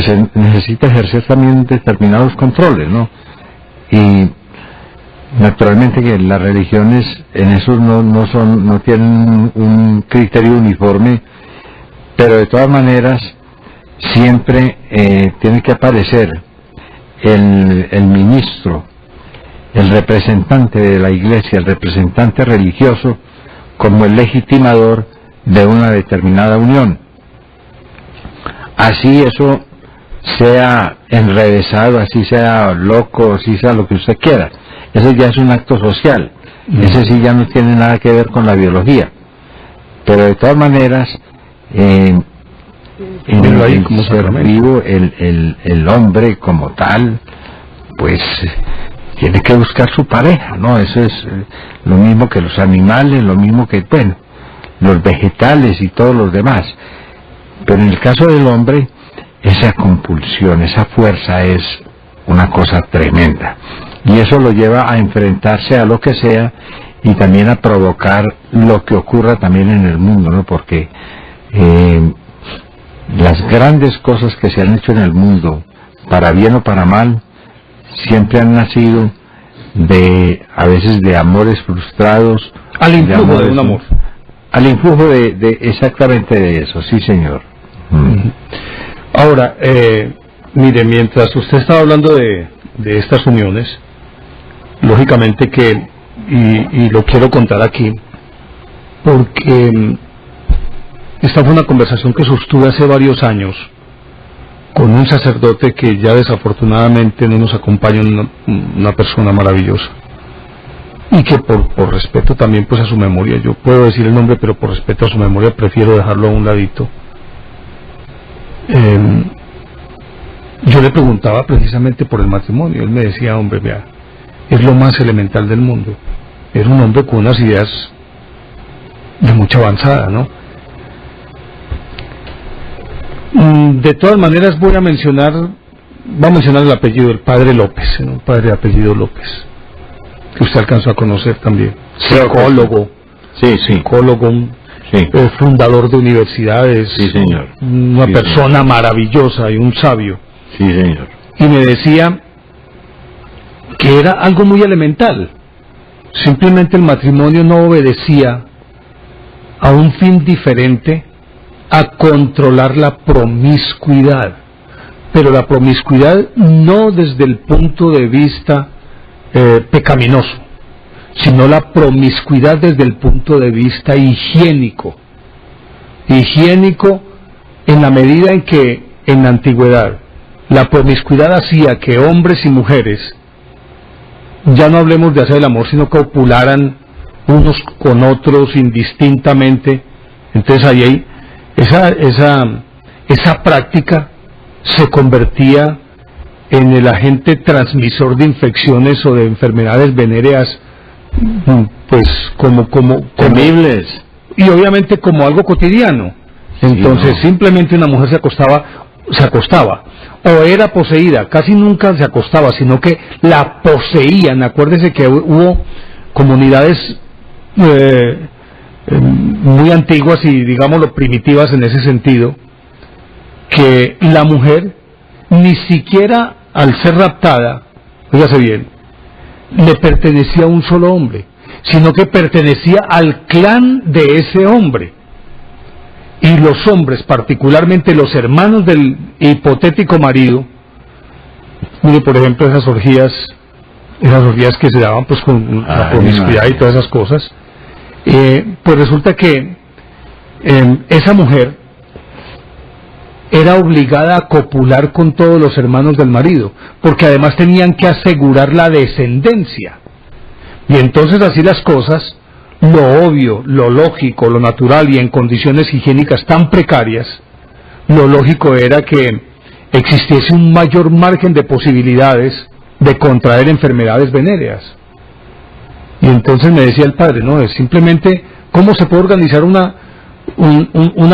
se necesita ejercer también determinados controles, ¿no? Y naturalmente que las religiones en eso no tienen un criterio uniforme, pero de todas maneras siempre tiene que aparecer el ministro, el representante de la iglesia, el representante religioso, como el legitimador de una determinada unión. Así eso sea enrevesado, así sea loco, así sea lo que usted quiera. Ese ya es un acto social. Ese sí ya no tiene nada que ver con la biología. Pero de todas maneras, en el ser vivo, el hombre como tal, pues tiene que buscar su pareja, ¿no? Eso es lo mismo que los animales, lo mismo que, bueno, los vegetales y todos los demás. Pero en el caso del hombre, esa compulsión, esa fuerza es una cosa tremenda. Y eso lo lleva a enfrentarse a lo que sea y también a provocar lo que ocurra también en el mundo, ¿no? Porque las grandes cosas que se han hecho en el mundo, para bien o para mal, siempre han nacido a veces de amores frustrados. Al influjo de un amor. Al influjo de exactamente de eso, sí señor. Ahora, mire, mientras usted estaba hablando de estas uniones, lógicamente que, y lo quiero contar aquí, porque esta fue una conversación que sostuve hace varios años con un sacerdote que ya desafortunadamente no nos acompaña, una persona maravillosa, y que por respeto también pues a su memoria, yo puedo decir el nombre, pero por respeto a su memoria prefiero dejarlo a un ladito. Yo le preguntaba precisamente por el matrimonio. Él me decía, hombre, vea, es lo más elemental del mundo. Era un hombre con unas ideas de mucha avanzada, ¿no? De todas maneras voy a mencionar el apellido, el padre López, ¿no? El padre de apellido López, que usted alcanzó a conocer también. Psicólogo, psicólogo, fundador de universidades, sí, señor. Una persona maravillosa y un sabio. Sí, señor. Y me decía que era algo muy elemental. Simplemente el matrimonio no obedecía a un fin diferente a controlar la promiscuidad, pero la promiscuidad no desde el punto de vista pecaminoso, sino la promiscuidad desde el punto de vista higiénico en la medida en que en la antigüedad la promiscuidad hacía que hombres y mujeres, ya no hablemos de hacer el amor, sino que copularan unos con otros indistintamente. Entonces ahí hay esa práctica se convertía en el agente transmisor de infecciones o de enfermedades venéreas, pues como temibles, y obviamente como algo cotidiano. Entonces simplemente una mujer se acostaba, o era poseída, casi nunca se acostaba, sino que la poseían. Acuérdese que hubo comunidades muy antiguas y digámoslo primitivas en ese sentido, que la mujer ni siquiera al ser raptada, fíjase bien, le pertenecía a un solo hombre, sino que pertenecía al clan de ese hombre. Y los hombres, particularmente los hermanos del hipotético marido, mire por ejemplo esas orgías que se daban pues con la promiscuidad y todas esas cosas, pues resulta que esa mujer era obligada a copular con todos los hermanos del marido, porque además tenían que asegurar la descendencia. Y entonces así las cosas, lo obvio, lo lógico, lo natural y en condiciones higiénicas tan precarias, lo lógico era que existiese un mayor margen de posibilidades de contraer enfermedades venéreas. Y entonces me decía el padre, no, es simplemente cómo se puede organizar una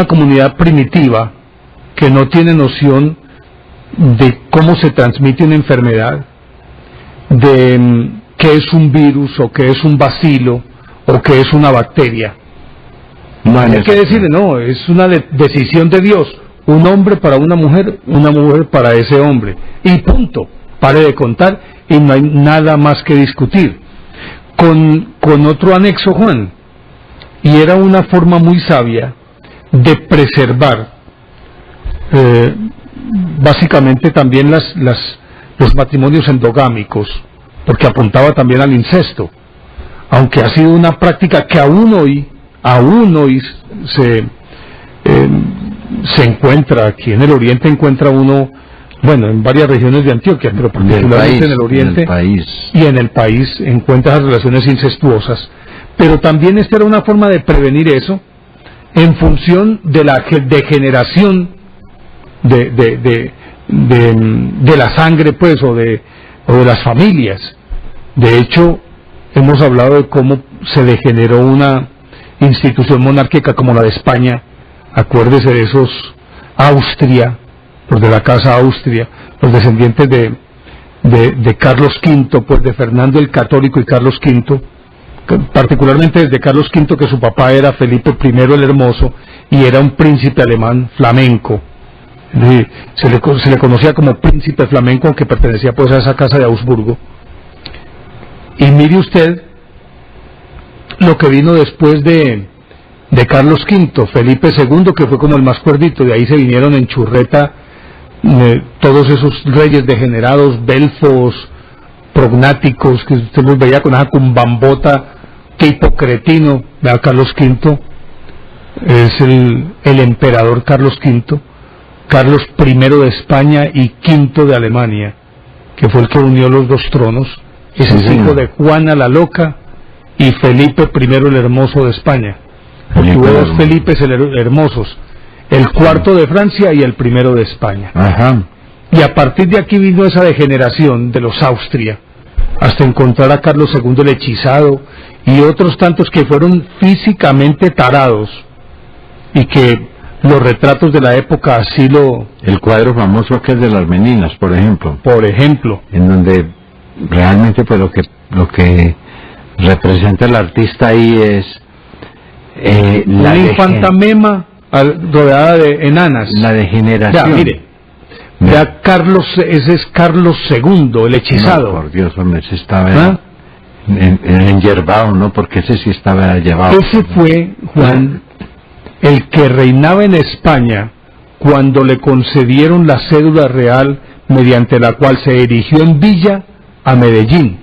comunidad primitiva que no tiene noción de cómo se transmite una enfermedad, de qué es un virus o qué es un bacilo o qué es una bacteria. Hay que decirle, no, es una decisión de Dios, un hombre para una mujer para ese hombre, y punto, pare de contar, y no hay nada más que discutir. Con otro anexo, Juan, y era una forma muy sabia de preservar básicamente también los matrimonios endogámicos, porque apuntaba también al incesto, aunque ha sido una práctica que aún hoy se encuentra. Aquí en el Oriente encuentra uno, bueno, en varias regiones de Antioquia, pero particularmente en el Oriente y en el país encuentra esas relaciones incestuosas. Pero también esta era una forma de prevenir eso en función de la degeneración de la sangre, pues, o de las familias. De hecho, hemos hablado de cómo se degeneró una institución monárquica como la de España. Acuérdese de esos Austria, los de la casa Austria, los descendientes de Carlos V, pues de Fernando el Católico y Carlos V, particularmente desde Carlos V, que su papá era Felipe I el Hermoso y era un príncipe alemán flamenco. Se le conocía como príncipe flamenco, aunque pertenecía pues a esa casa de Augsburgo. Y mire usted lo que vino después de Carlos V, Felipe II, que fue como el más cuerdito. De ahí se vinieron en churreta todos esos reyes degenerados, belfos, prognáticos, que usted los veía con esa cumbambota tipo cretino. Vea, Carlos V es el emperador Carlos V, Carlos I de España y V de Alemania, que fue el que unió los dos tronos. Ese es hijo de Juana la Loca y Felipe I el Hermoso de España. Porque hubo dos Felipes hermosos, el cuarto de Francia y el primero de España. Ajá. Y a partir de aquí vino esa degeneración de los Austria, hasta encontrar a Carlos II el Hechizado y otros tantos que fueron físicamente tarados, y que los retratos de la época así lo... El cuadro famoso que es de las Meninas, por ejemplo. En donde realmente pues lo que representa el artista ahí es una infanta mema rodeada de enanas. La degeneración. Ya, mire, ya Carlos, ese es Carlos II, el Hechizado. No, por Dios, hombre, ese estaba enyerbado, ¿no? Porque ese sí estaba llevado. Ese fue, Juan, el que reinaba en España cuando le concedieron la cédula real mediante la cual se erigió en villa a Medellín.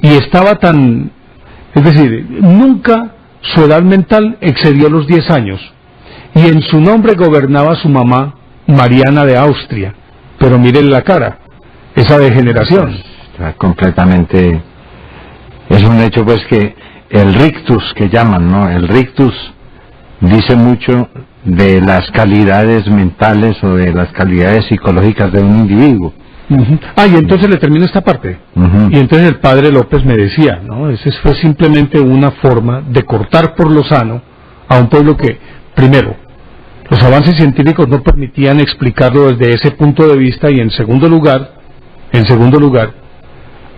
Y estaba es decir, nunca su edad mental excedió los 10 años. Y en su nombre gobernaba su mamá, Mariana de Austria. Pero miren la cara, esa degeneración. Está completamente... Es un hecho pues que el rictus que llaman, ¿no? El rictus dice mucho de las calidades mentales o de las calidades psicológicas de un individuo. Y entonces le termino esta parte. Y entonces el padre López me decía, ¿no? Esa fue simplemente una forma de cortar por lo sano a un pueblo que, primero, los avances científicos no permitían explicarlo desde ese punto de vista, y en segundo lugar,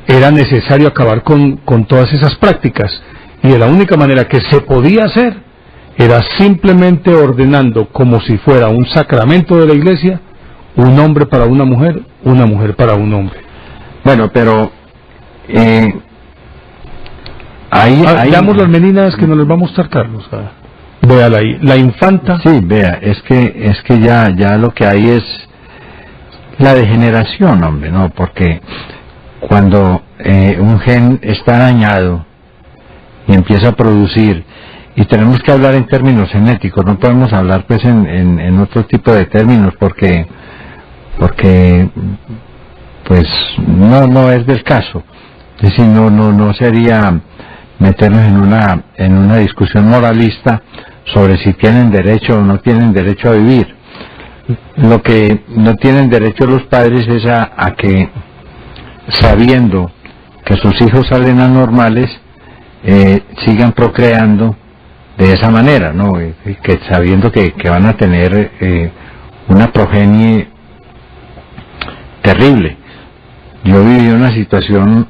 era necesario acabar con todas esas prácticas, y de la única manera que se podía hacer era simplemente ordenando, como si fuera un sacramento de la iglesia, un hombre para una mujer para un hombre. Bueno, pero ahí veamos las meninas que nos les va a mostrar Carlos. Véala ahí, la infanta. Sí, vea, es que ya lo que hay es la degeneración, hombre, ¿no? Porque cuando un gen está dañado y empieza a producir, y tenemos que hablar en términos genéticos, no podemos hablar pues en otro tipo de términos, porque pues no es del caso. Es decir, no sería meternos en una discusión moralista sobre si tienen derecho o no tienen derecho a vivir. Lo que no tienen derecho los padres es a que, sabiendo que sus hijos salen anormales, sigan procreando de esa manera, ¿no? Que sabiendo que van a tener una progenie terrible. Yo viví una situación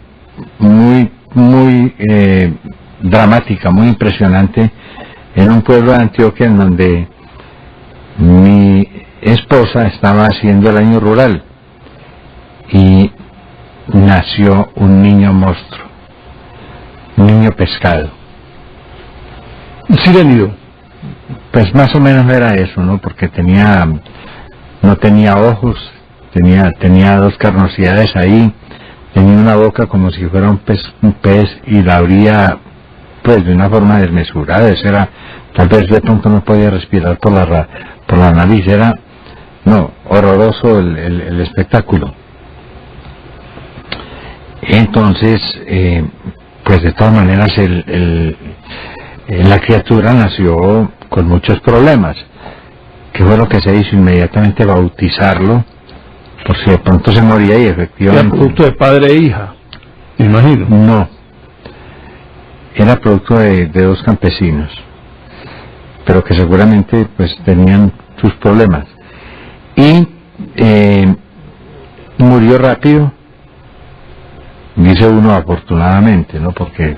muy dramática, muy impresionante, en un pueblo de Antioquia en donde mi esposa estaba haciendo el año rural y nació un niño monstruo, un niño pescado. Sirénido. Pues más o menos era eso, ¿no? Porque no tenía ojos, tenía dos carnosidades ahí, tenía una boca como si fuera un pez y la abría pues de una forma desmesurada. Eso era, tal vez de pronto no podía respirar por la nariz, era horroroso el espectáculo. Entonces pues de todas maneras la criatura nació con muchos problemas. ¿Qué fue lo que se hizo? Inmediatamente bautizarlo, por si de pronto se moría, y efectivamente... ¿Era producto de padre e hija? Me imagino. No, era producto de dos campesinos, pero que seguramente pues tenían sus problemas. Y murió rápido, dice uno afortunadamente, ¿no? Porque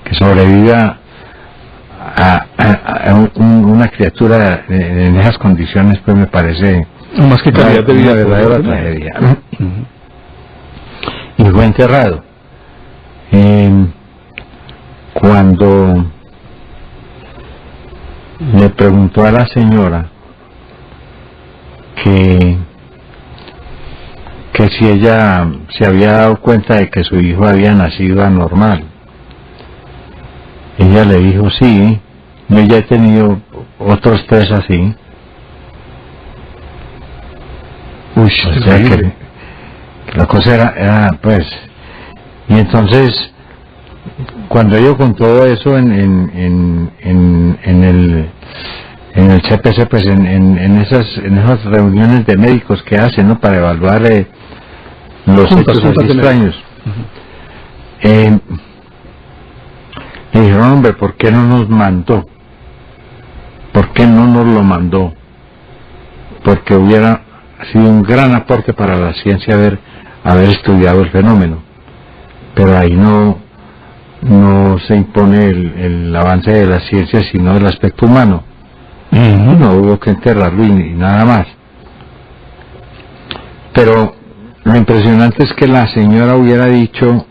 que sobreviva a una criatura en esas condiciones, pues me parece más que calidad de vida, una verdadera tragedia. Y fue enterrado. Cuando le preguntó a la señora que si ella se había dado cuenta de que su hijo había nacido anormal, ella le dijo: sí, yo ya he tenido otros 3 así. O sea que la cosa era pues, y entonces cuando yo con todo eso en el CPC, pues en esas reuniones de médicos que hacen, ¿no?, para evaluar los hechos extraños, le dijeron: hombre, ¿por qué no nos mandó? ¿Por qué no nos lo mandó? Porque hubiera sido un gran aporte para la ciencia haber estudiado el fenómeno. Pero ahí no se impone el avance de la ciencia, sino el aspecto humano. No hubo que enterrarlo y nada más. Pero lo impresionante es que la señora hubiera dicho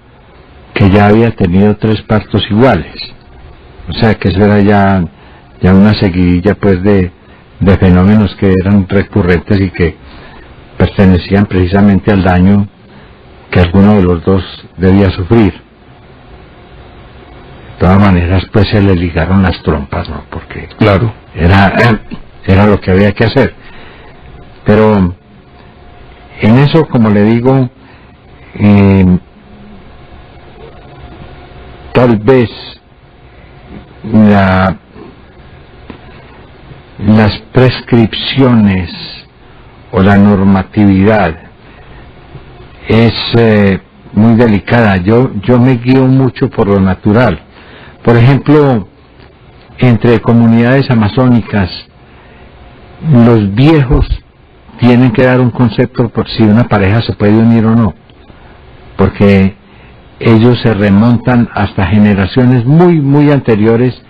que ya había tenido 3 partos iguales. O sea que eso era ya una seguidilla pues de fenómenos que eran recurrentes y que pertenecían precisamente al daño que alguno de los dos debía sufrir. De todas maneras pues se le ligaron las trompas, ¿no? Porque claro, era lo que había que hacer. Pero en eso, como le digo, tal vez las prescripciones o la normatividad es muy delicada. Yo me guío mucho por lo natural. Por ejemplo, entre comunidades amazónicas, los viejos tienen que dar un concepto por si una pareja se puede unir o no, porque ellos se remontan hasta generaciones muy anteriores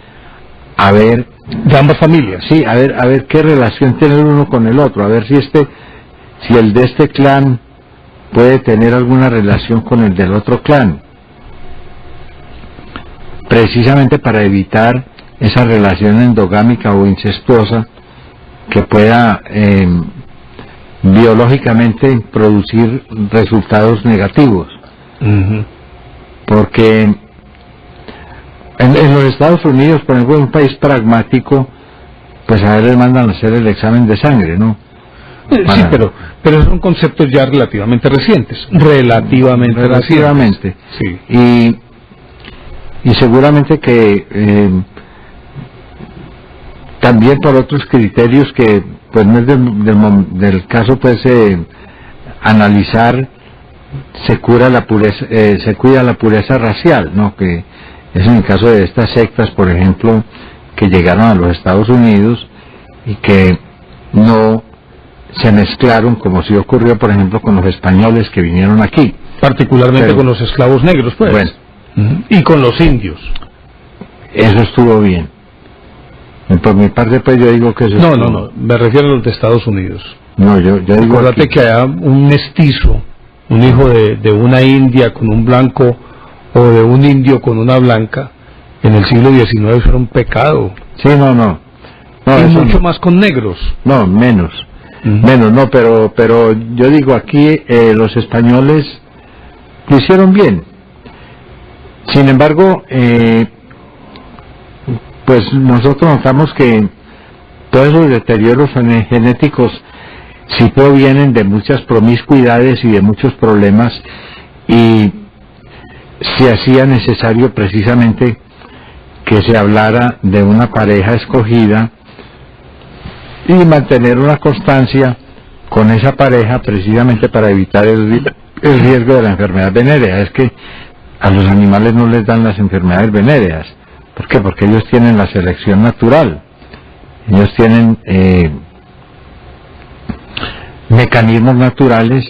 a ver de ambas familias. Sí, a ver qué relación tiene el uno con el otro, a ver si el de este clan puede tener alguna relación con el del otro clan, precisamente para evitar esa relación endogámica o incestuosa que pueda biológicamente producir resultados negativos. Porque en los Estados Unidos, por ejemplo, en un país pragmático, pues a él les mandan a hacer el examen de sangre, ¿no? Sí, pero son conceptos ya relativamente recientes. Relativamente. Sí. Y seguramente que también por otros criterios que pues no es del caso, pues analizar, se cuida la pureza racial, ¿no? Que es en el caso de estas sectas, por ejemplo, que llegaron a los Estados Unidos y que no se mezclaron como sí ocurrió, por ejemplo, con los españoles que vinieron aquí. Particularmente con los esclavos negros, pues. Bueno. Y con los indios. Eso estuvo bien. Por mi parte, pues yo digo que eso No, me refiero a los de Estados Unidos. No, yo digo... Acuérdate que haya un mestizo, un hijo de una india con un blanco o de un indio con una blanca, en el siglo XIX era un pecado. Sí, no, y mucho más con negros. No, menos, no, pero yo digo aquí los españoles lo hicieron bien. Sin embargo, pues nosotros notamos que todos esos deterioros genéticos sí provienen de muchas promiscuidades y de muchos problemas, y se hacía necesario precisamente que se hablara de una pareja escogida y mantener una constancia con esa pareja precisamente para evitar el riesgo de la enfermedad venérea. Es que a los animales no les dan las enfermedades venéreas. ¿Por qué? Porque ellos tienen la selección natural. Ellos tienen mecanismos naturales,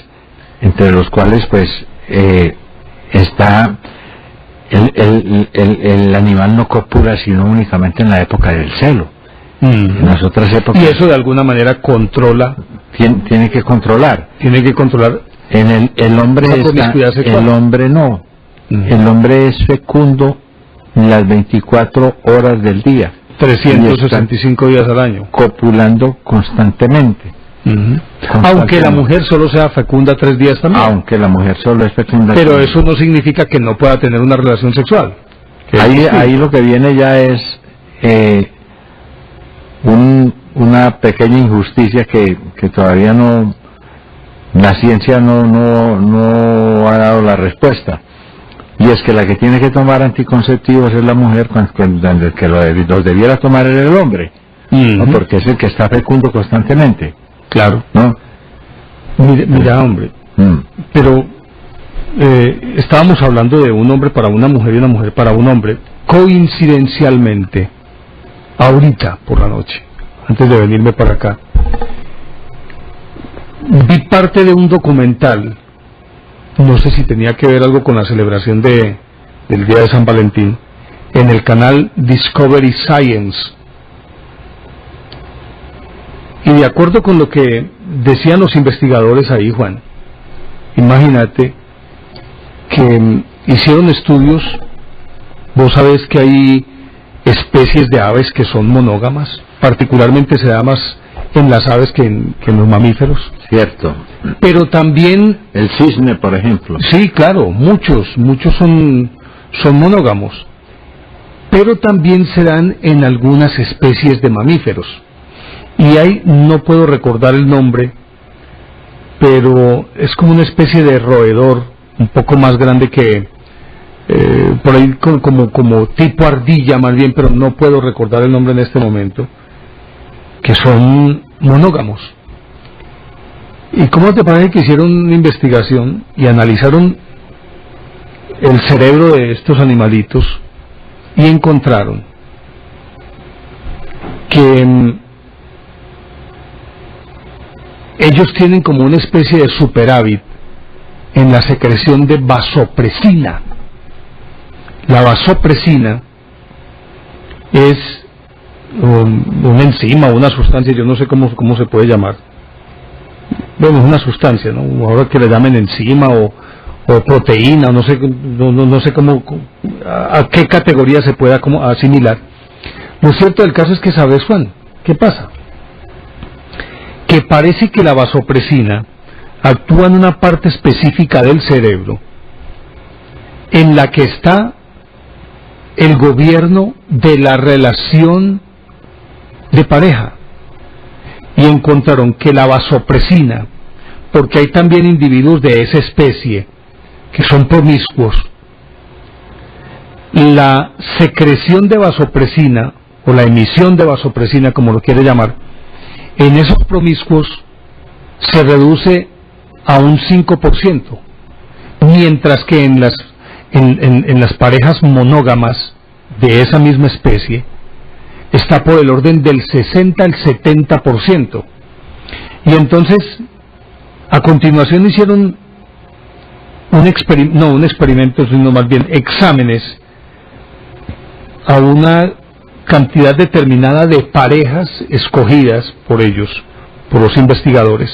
entre los cuales pues está el animal no copula sino únicamente en la época del celo. En las otras épocas, y eso de alguna manera controla, tiene que controlar en el hombre el hombre no. El hombre es fecundo las 24 horas del día, 365 días al año, copulando constantemente. Aunque la mujer solo sea fecunda 3 días también. Aunque la mujer solo es fecunda. Pero eso no significa que no pueda tener una relación sexual. Ahí lo que viene ya es una pequeña injusticia que todavía no, la ciencia no ha dado la respuesta. Y es que la que tiene que tomar anticonceptivos es la mujer, cuando el que los debiera tomar era el hombre, ¿no? Porque es el que está fecundo constantemente. Claro. ¿No? Mira, hombre, pero estábamos hablando de un hombre para una mujer y una mujer para un hombre. Coincidencialmente, ahorita por la noche, antes de venirme para acá, vi parte de un documental, no sé si tenía que ver algo con la celebración del Día de San Valentín, en el canal Discovery Science. Y de acuerdo con lo que decían los investigadores ahí, Juan, imagínate que hicieron estudios. Vos sabés que hay especies de aves que son monógamas, particularmente se da más en las aves que en los mamíferos. Cierto. Pero también... El cisne, por ejemplo. Sí, claro, muchos son monógamos. Pero también se dan en algunas especies de mamíferos. Y hay, no puedo recordar el nombre, pero es como una especie de roedor, un poco más grande que, por ahí como tipo ardilla más bien, pero no puedo recordar el nombre en este momento, que son monógamos. ¿Y cómo te parece que hicieron una investigación y analizaron el cerebro de estos animalitos y encontraron que ellos tienen como una especie de superávit en la secreción de vasopresina? La vasopresina es una enzima, una sustancia, yo no sé cómo se puede llamar. Bueno, es una sustancia, ¿no? Ahora que le llamen enzima o proteína, no sé cómo, a qué categoría se pueda como asimilar. Lo cierto del caso es que, ¿sabes, Juan? ¿Qué pasa? Que parece que la vasopresina actúa en una parte específica del cerebro en la que está el gobierno de la relación de pareja, y encontraron que la vasopresina, porque hay también individuos de esa especie que son promiscuos, la secreción de vasopresina o la emisión de vasopresina, como lo quiere llamar, en esos promiscuos se reduce a un 5%, mientras que en las parejas monógamas de esa misma especie está por el orden del 60 al 70%. Y entonces, a continuación hicieron exámenes a una cantidad determinada de parejas escogidas por ellos, por los investigadores,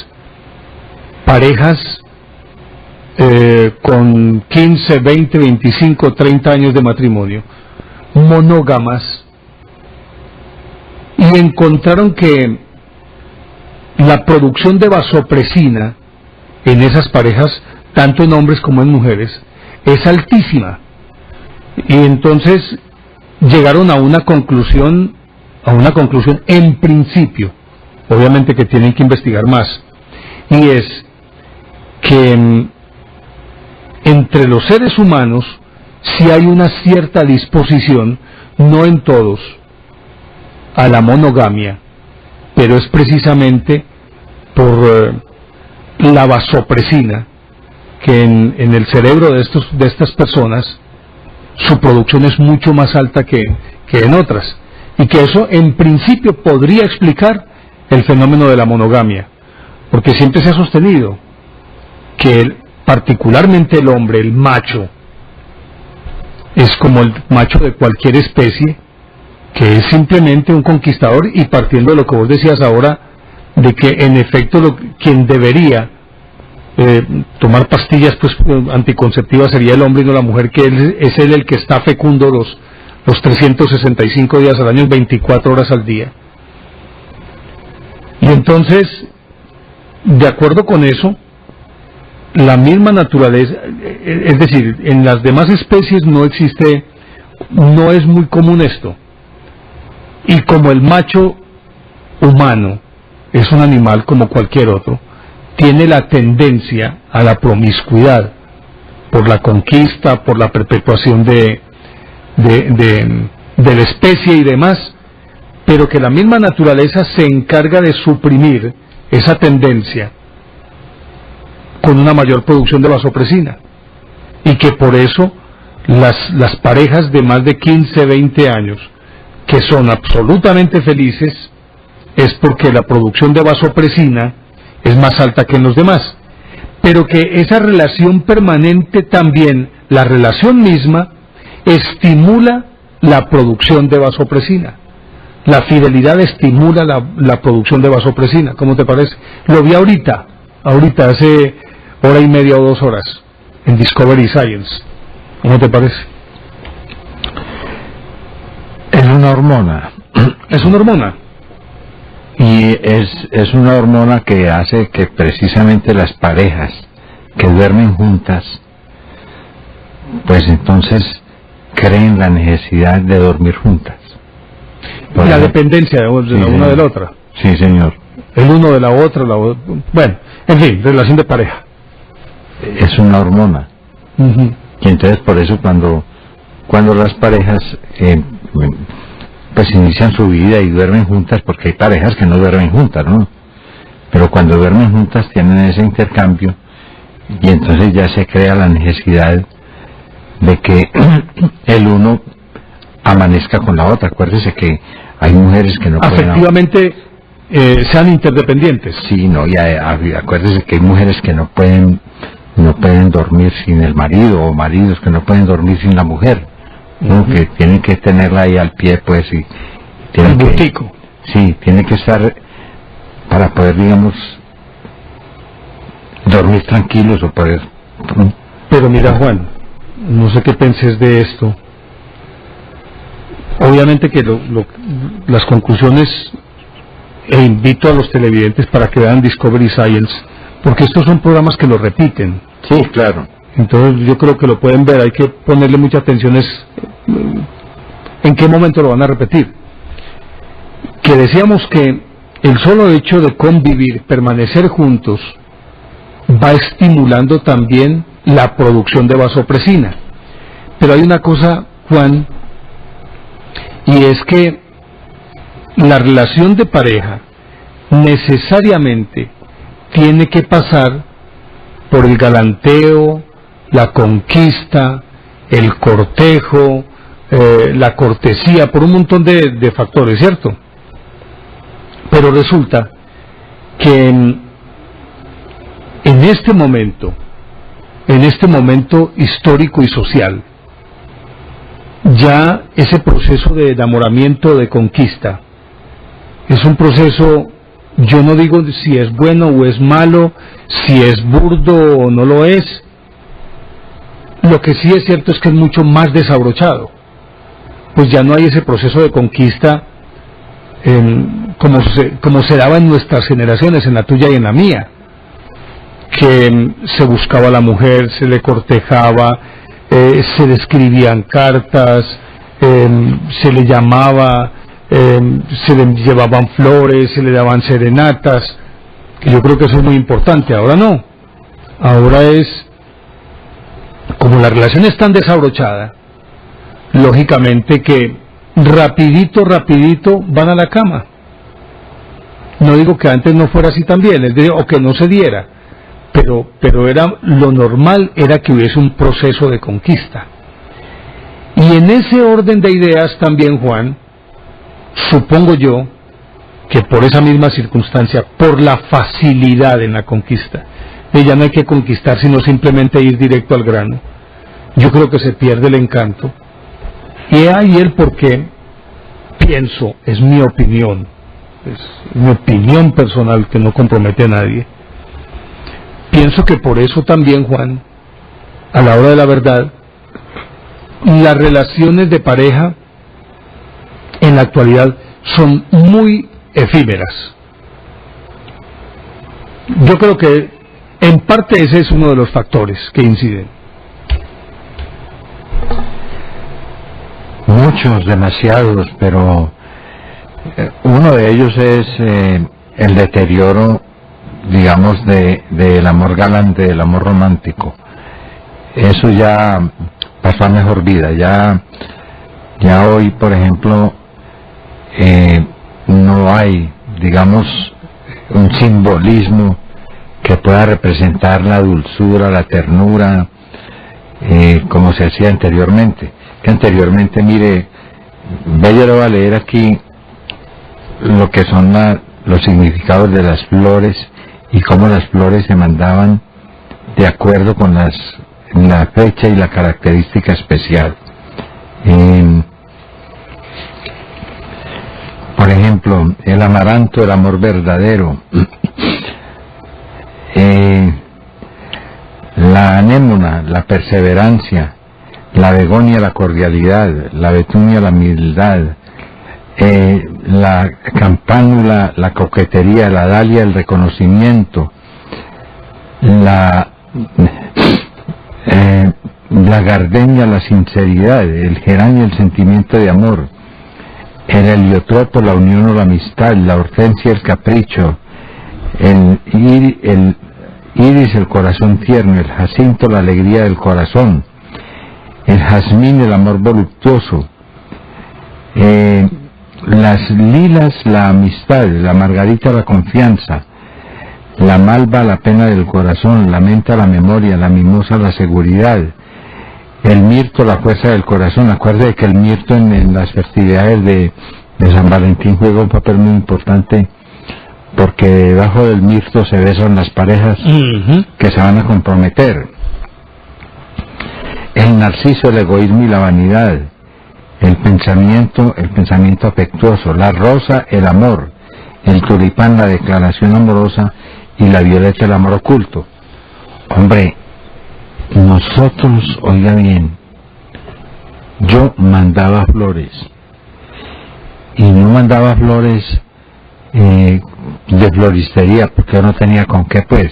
parejas con 15, 20, 25, 30 años de matrimonio, monógamas, y encontraron que la producción de vasopresina en esas parejas, tanto en hombres como en mujeres, es altísima. Y entonces llegaron a una conclusión en principio, obviamente que tienen que investigar más, y es que entre los seres humanos sí hay una cierta disposición, no en todos, a la monogamia, pero es precisamente por la vasopresina, que en el cerebro de estas personas su producción es mucho más alta que en otras, y que eso en principio podría explicar el fenómeno de la monogamia, porque siempre se ha sostenido que particularmente el hombre, el macho, es como el macho de cualquier especie, que es simplemente un conquistador, y partiendo de lo que vos decías ahora, de que en efecto quien debería tomar pastillas anticonceptivas sería el hombre y no la mujer, que es él el que está fecundo los 365 días al año, 24 horas al día. Y entonces, de acuerdo con eso, la misma naturaleza, es decir, en las demás especies no es muy común esto. Y como el macho humano es un animal como cualquier otro, tiene la tendencia a la promiscuidad por la conquista, por la perpetuación de la especie y demás, pero que la misma naturaleza se encarga de suprimir esa tendencia con una mayor producción de vasopresina, y que por eso las parejas de más de 15, 20 años que son absolutamente felices es porque la producción de vasopresina es más alta que en los demás, pero que esa relación permanente también, la relación misma, estimula la producción de vasopresina. La fidelidad estimula la producción de vasopresina. ¿Cómo te parece? Lo vi ahorita hace hora y media o 2 horas en Discovery Science. ¿Cómo te parece? Es una hormona. Es una hormona. Y es una hormona que hace que precisamente las parejas que duermen juntas, pues entonces creen la necesidad de dormir juntas. La dependencia de la una de la otra. Sí, señor. El uno de la otra, bueno, en fin, relación de pareja. Es una hormona. Y entonces por eso cuando las parejas pues inician su vida y duermen juntas, porque hay parejas que no duermen juntas, ¿no? Pero cuando duermen juntas tienen ese intercambio y entonces ya se crea la necesidad de que el uno amanezca con la otra. Acuérdese que hay mujeres que no pueden... Afectivamente sean interdependientes. Sí, no, y acuérdese que hay mujeres que no pueden dormir sin el marido, o maridos que no pueden dormir sin la mujer, ¿no? Que tienen que tenerla ahí al pie, pues, y tienen que... Sí, tiene que estar para poder, digamos, dormir tranquilos o poder... Pero mira, Juan, no sé qué penses de esto. Obviamente que las conclusiones, e invito a los televidentes para que vean Discovery Science, porque estos son programas que lo repiten. Sí, claro. Entonces yo creo que lo pueden ver, hay que ponerle mucha atención en qué momento lo van a repetir. Que decíamos que el solo hecho de convivir, permanecer juntos, va estimulando también la producción de vasopresina. Pero hay una cosa, Juan, y es que la relación de pareja necesariamente tiene que pasar por el galanteo, la conquista, el cortejo, la cortesía, por un montón de factores, ¿cierto? Pero resulta que en este momento histórico y social, ya ese proceso de enamoramiento, de conquista, es un proceso, yo no digo si es bueno o es malo, si es burdo o no lo es. Lo que sí es cierto es que es mucho más desabrochado, pues ya no hay ese proceso de conquista como se daba en nuestras generaciones, en la tuya y en la mía, que se buscaba a la mujer, se le cortejaba, se le escribían cartas, se le llamaba, se le llevaban flores, se le daban serenatas, que yo creo que eso es muy importante. Ahora no, ahora es, como la relación es tan desabrochada, lógicamente que rapidito van a la cama. No digo que antes no fuera así también, o que no se diera, pero era lo normal, era que hubiese un proceso de conquista. Y en ese orden de ideas también, Juan, supongo yo que por esa misma circunstancia, por la facilidad en la conquista, ya no hay que conquistar sino simplemente ir directo al grano, yo creo que se pierde el encanto. Y ahí el por qué pienso, es mi opinión personal que no compromete a nadie. Pienso que por eso también, Juan, a la hora de la verdad, las relaciones de pareja en la actualidad son muy efímeras. Yo creo que en parte ese es uno de los factores que inciden. Muchos, demasiados, pero uno de ellos es el deterioro, digamos, del amor galante, del amor romántico. Eso ya pasó a mejor vida. Ya hoy, por ejemplo, no hay, digamos, un simbolismo que pueda representar la dulzura, la ternura, como se hacía anteriormente. Que anteriormente, mire, yo le voy a leer aquí lo que son los significados de las flores y cómo las flores se mandaban de acuerdo con la fecha y la característica especial. Por ejemplo, el amaranto, el amor verdadero, la anémona, la perseverancia, la begonia, la cordialidad, la betunia, la humildad, la campánula, la coquetería, la dalia, el reconocimiento, la gardenia, la sinceridad, el geranio, el sentimiento de amor, el heliotropo, la unión o la amistad, la hortensia, el capricho, el iris, el corazón tierno, el jacinto, la alegría del corazón, el jazmín, el amor voluptuoso, las lilas la amistad, la margarita la confianza, la malva la pena del corazón, la menta la memoria, la mimosa la seguridad, el mirto la fuerza del corazón. Acuérdate que el mirto en las festividades de San Valentín juega un papel muy importante, porque debajo del mirto se besan las parejas que se van a comprometer. El narciso, el egoísmo y la vanidad, el pensamiento afectuoso, la rosa, el amor, el tulipán, la declaración amorosa, y la violeta, el amor oculto. Hombre, nosotros, oiga bien, yo mandaba flores, y no mandaba flores de floristería, porque yo no tenía con qué, pues.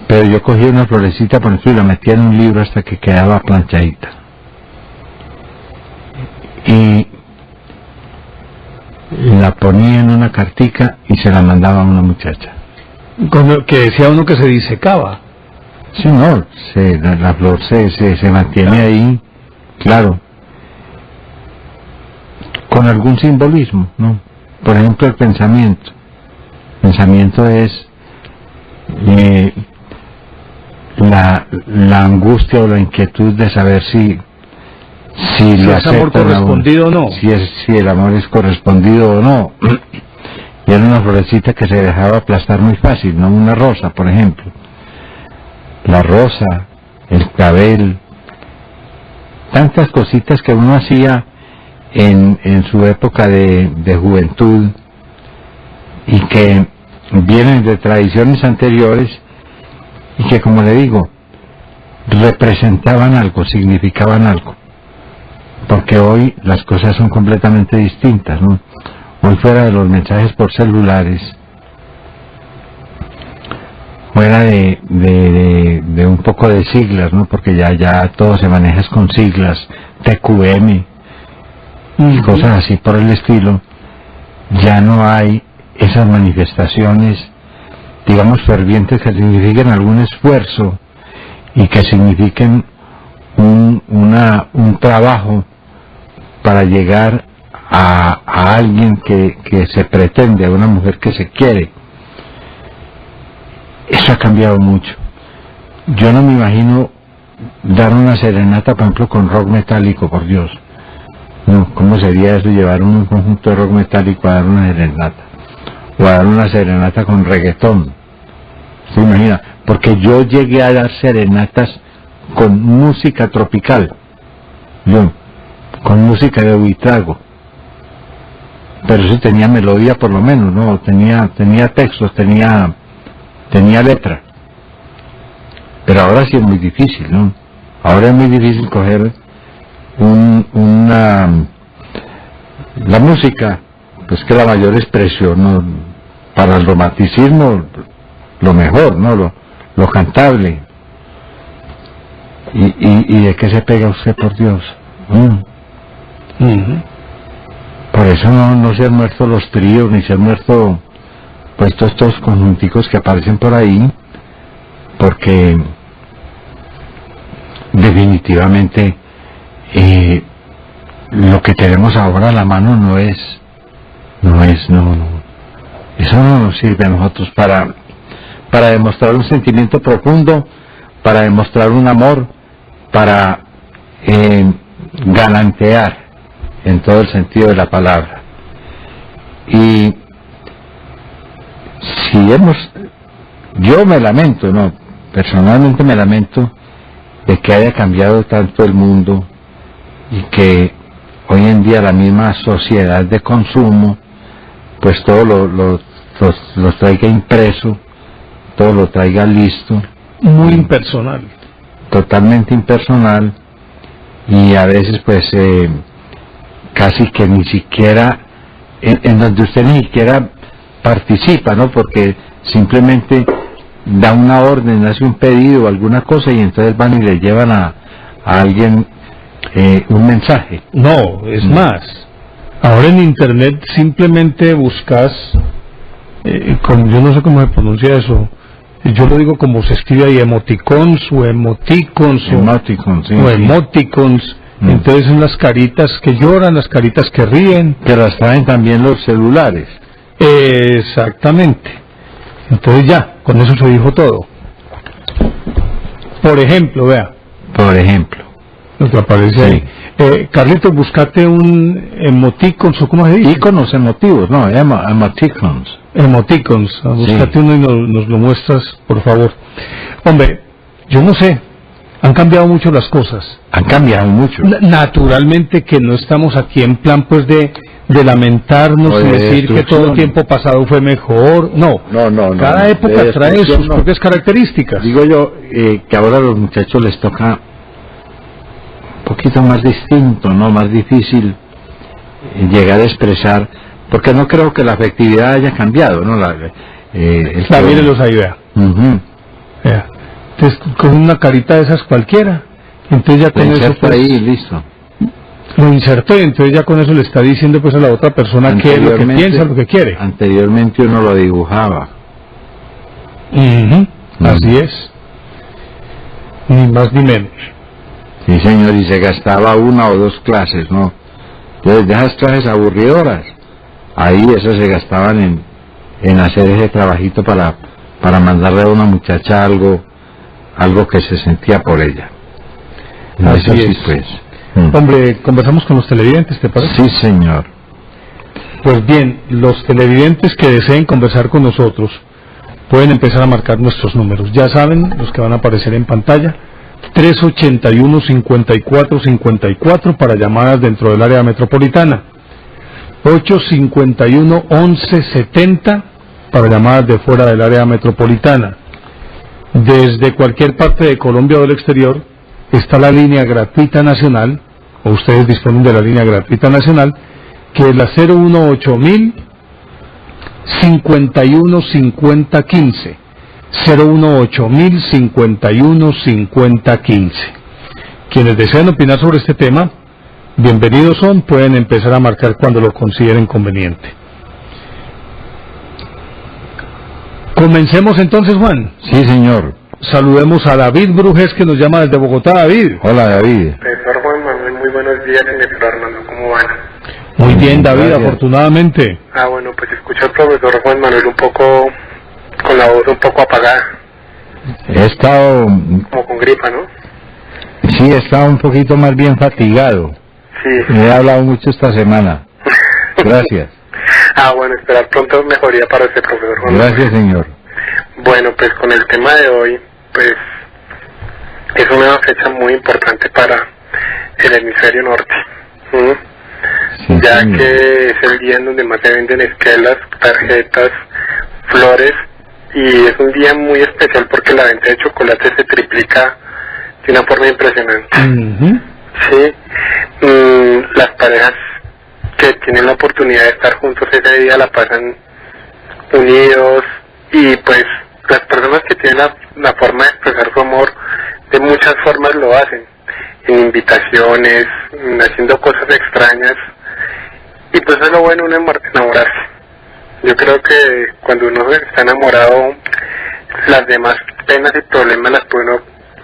Pero yo cogía una florecita por ejemplo y la metía en un libro hasta que quedaba planchadita. Y la ponía en una cartica y se la mandaba a una muchacha. Como que decía uno que se disecaba. Sí, no, la flor se mantiene ahí, claro, con algún simbolismo, ¿no? Por ejemplo, el pensamiento. El pensamiento es la angustia o la inquietud de saber si le es amor correspondido o no. Si el amor es correspondido o no. Y era una florecita que se dejaba aplastar muy fácil, ¿no? Una rosa, por ejemplo. La rosa, el clavel, tantas cositas que uno hacía en su época de juventud y que vienen de tradiciones anteriores y que, como le digo, representaban algo, significaban algo, porque hoy las cosas son completamente distintas, ¿no? Hoy, fuera de los mensajes por celulares, fuera de un poco de siglas, ¿no? Porque ya todo se maneja con siglas, TQM y cosas así por el estilo. Ya no hay esas manifestaciones, digamos, fervientes, que signifiquen algún esfuerzo y que signifiquen un trabajo para llegar a alguien que se pretende, a una mujer que se quiere. Eso ha cambiado mucho. Yo no me imagino dar una serenata, por ejemplo, con rock metálico, por Dios. No, ¿cómo sería eso, llevar un conjunto de rock metálico a dar una serenata? O a dar una serenata con reggaetón. ¿Se imagina? Porque yo llegué a dar serenatas con música tropical. Yo, con música de Buitrago. Pero eso tenía melodía, por lo menos, ¿no? Tenía textos, tenía letra. Pero ahora sí es muy difícil, ¿no? Ahora es muy difícil coger la música, pues que la mayor expresión, ¿no? Para el romanticismo, lo mejor, ¿no? Lo cantable. ¿Y de qué se pega usted, por Dios? Por eso no se han muerto los tríos, ni se han muerto pues todos estos conjunticos que aparecen por ahí, porque definitivamente lo que tenemos ahora a la mano no, eso no nos sirve a nosotros para demostrar un sentimiento profundo, para demostrar un amor, para galantear en todo el sentido de la palabra. Y yo me lamento, no, personalmente me lamento de que haya cambiado tanto el mundo y que hoy en día la misma sociedad de consumo pues todo lo traiga impreso, todo lo traiga listo, muy impersonal, totalmente impersonal, y a veces pues casi que ni siquiera en donde usted ni siquiera participa, ¿no? Porque simplemente da una orden, hace un pedido o alguna cosa y entonces van y le llevan a alguien un mensaje. No, es más, ahora en internet simplemente buscas, yo no sé cómo se pronuncia eso, yo lo digo como se escribe ahí, emoticons o emoticons, emoticons, sí, o emoticons, Entonces son las caritas que lloran, las caritas que ríen. Que las traen también los celulares. Exactamente. Entonces ya, con eso se dijo todo. Por ejemplo, vea. Por ejemplo. Lo que aparece ahí. Carlitos, buscate un emoticons, o ¿cómo se dice? Iconos emotivos, no, emoticons. Emoticons, búscate uno y nos lo muestras, por favor. Hombre, yo no sé, han cambiado mucho las cosas. Han cambiado mucho. Naturalmente que no estamos aquí en plan pues de lamentarnos y decir que todo el tiempo pasado fue mejor. No, cada época trae sus propias características. Digo yo que ahora a los muchachos les toca un poquito más distinto, ¿no? Más difícil llegar a expresar, porque no creo que la afectividad haya cambiado, ¿no? Mírenlos ahí, vea. Vea. Entonces, con una carita de esas cualquiera, entonces ya con eso pues, ahí, listo. Lo insertó y entonces ya con eso le está diciendo pues a la otra persona qué es lo que piensa, lo que quiere. Anteriormente uno lo dibujaba. Así es. Ni más ni menos. Sí, señor, y se gastaba 1 o 2 clases, ¿no? Entonces, de esas clases aburridoras, ahí esas se gastaban en hacer ese trabajito para mandarle a una muchacha algo que se sentía por ella. Así eso es. Sí, pues. Hombre, conversamos con los televidentes, ¿te parece? Sí, señor. Pues bien, los televidentes que deseen conversar con nosotros pueden empezar a marcar nuestros números. Ya saben, los que van a aparecer en pantalla, 381-5454 para llamadas dentro del área metropolitana, 851-1170 para llamadas de fuera del área metropolitana. Desde cualquier parte de Colombia o del exterior está la línea gratuita nacional, o ustedes disponen de la línea gratuita nacional, que es la 018.000 515015, 018.000 515015. Quienes deseen opinar sobre este tema, bienvenidos son, pueden empezar a marcar cuando lo consideren conveniente. Comencemos entonces, Juan. Sí, señor. Saludemos a David Brujes, que nos llama desde Bogotá. David. Hola, David. Profesor Juan Manuel, muy buenos días, señor Armando, ¿cómo van? Muy bien, David, Gracias. Afortunadamente. Bueno, pues escucho al profesor Juan Manuel un poco, con la voz un poco apagada, He estado, como con gripa, ¿no? sí, he estado un poquito más bien fatigado. Sí. He hablado mucho esta semana. Gracias. Bueno, esperar pronto mejoría para usted, profesor Juan Manuel. Gracias, señor. Bueno, pues con el tema de hoy, pues es una fecha muy importante para el hemisferio norte, Sí, ya señor. que es el día en donde más se venden esquelas, tarjetas, flores, y es un día muy especial porque la venta de chocolate se triplica de una forma impresionante. Sí, las parejas que tienen la oportunidad de estar juntos ese día la pasan unidos, y pues las personas que tienen la forma de expresar su amor de muchas formas lo hacen, en invitaciones, haciendo cosas extrañas, y pues es lo bueno de enamorarse. Yo creo que cuando uno está enamorado, las demás penas y problemas las puede uno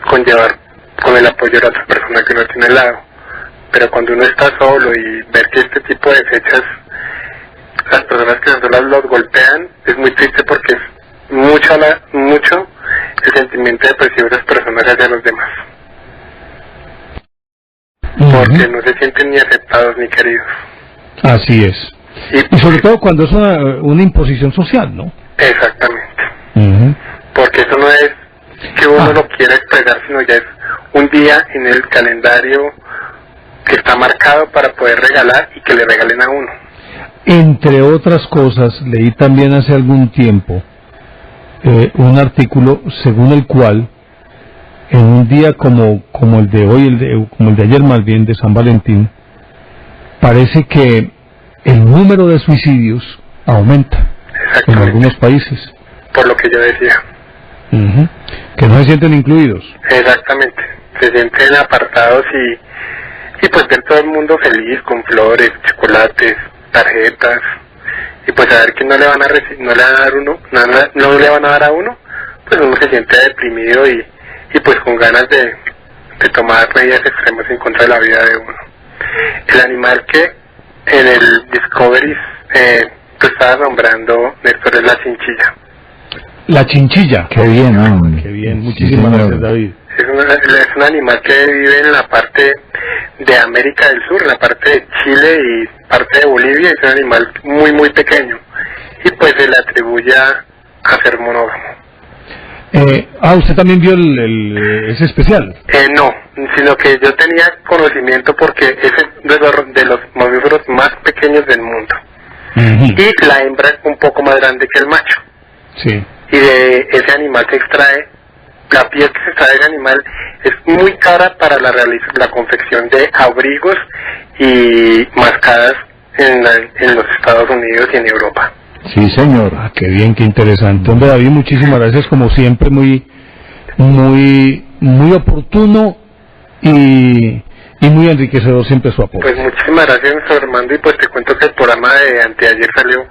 conllevar con el apoyo de la otra persona que uno tiene al lado, pero cuando uno está solo y ver que este tipo de fechas las personas que solas los golpean, es muy triste porque es mucho el sentimiento depresivo de las personas hacia los demás, porque no se sienten ni aceptados ni queridos. Así es. Y sobre todo cuando es una imposición social, ¿no? Exactamente. Porque eso no es que uno lo quiera expresar, sino ya es un día en el calendario que está marcado para poder regalar y que le regalen a uno. Entre otras cosas, leí también hace algún tiempo un artículo según el cual en un día como el de hoy, como el de ayer más bien, de San Valentín, parece que el número de suicidios aumenta en algunos países. Por lo que yo decía. Que no se sienten incluidos. Exactamente. Se sienten apartados y pues ver todo el mundo feliz con flores, chocolates, tarjetas, y pues saber que no le van a no le van a dar no le van a dar a uno, pues uno se siente deprimido y pues con ganas de tomar medidas extremas en contra de la vida de uno. El animal que en el Discovery tú estabas nombrando, Néstor, es la chinchilla. La chinchilla. Qué bien, hombre. Qué bien, muchísimas gracias, David. Es un animal que vive en la parte de América del Sur, en la parte de Chile y parte de Bolivia. Es un animal muy muy pequeño y pues se le atribuye a ser monógamo. ¿Usted también vio ese especial? No, sino que yo tenía conocimiento porque es de los mamíferos más pequeños del mundo. Y la hembra es un poco más grande que el macho. Sí. Y de ese animal se extrae, la piel que se extrae de ese animal es muy cara para la confección de abrigos y mascadas en los Estados Unidos y en Europa. Sí, señor. Qué bien, qué interesante. Hombre, David, muchísimas gracias, como siempre, muy oportuno y muy enriquecedor siempre su apoyo. Pues muchísimas gracias, Néstor Armando, y pues te cuento que el programa de anteayer salió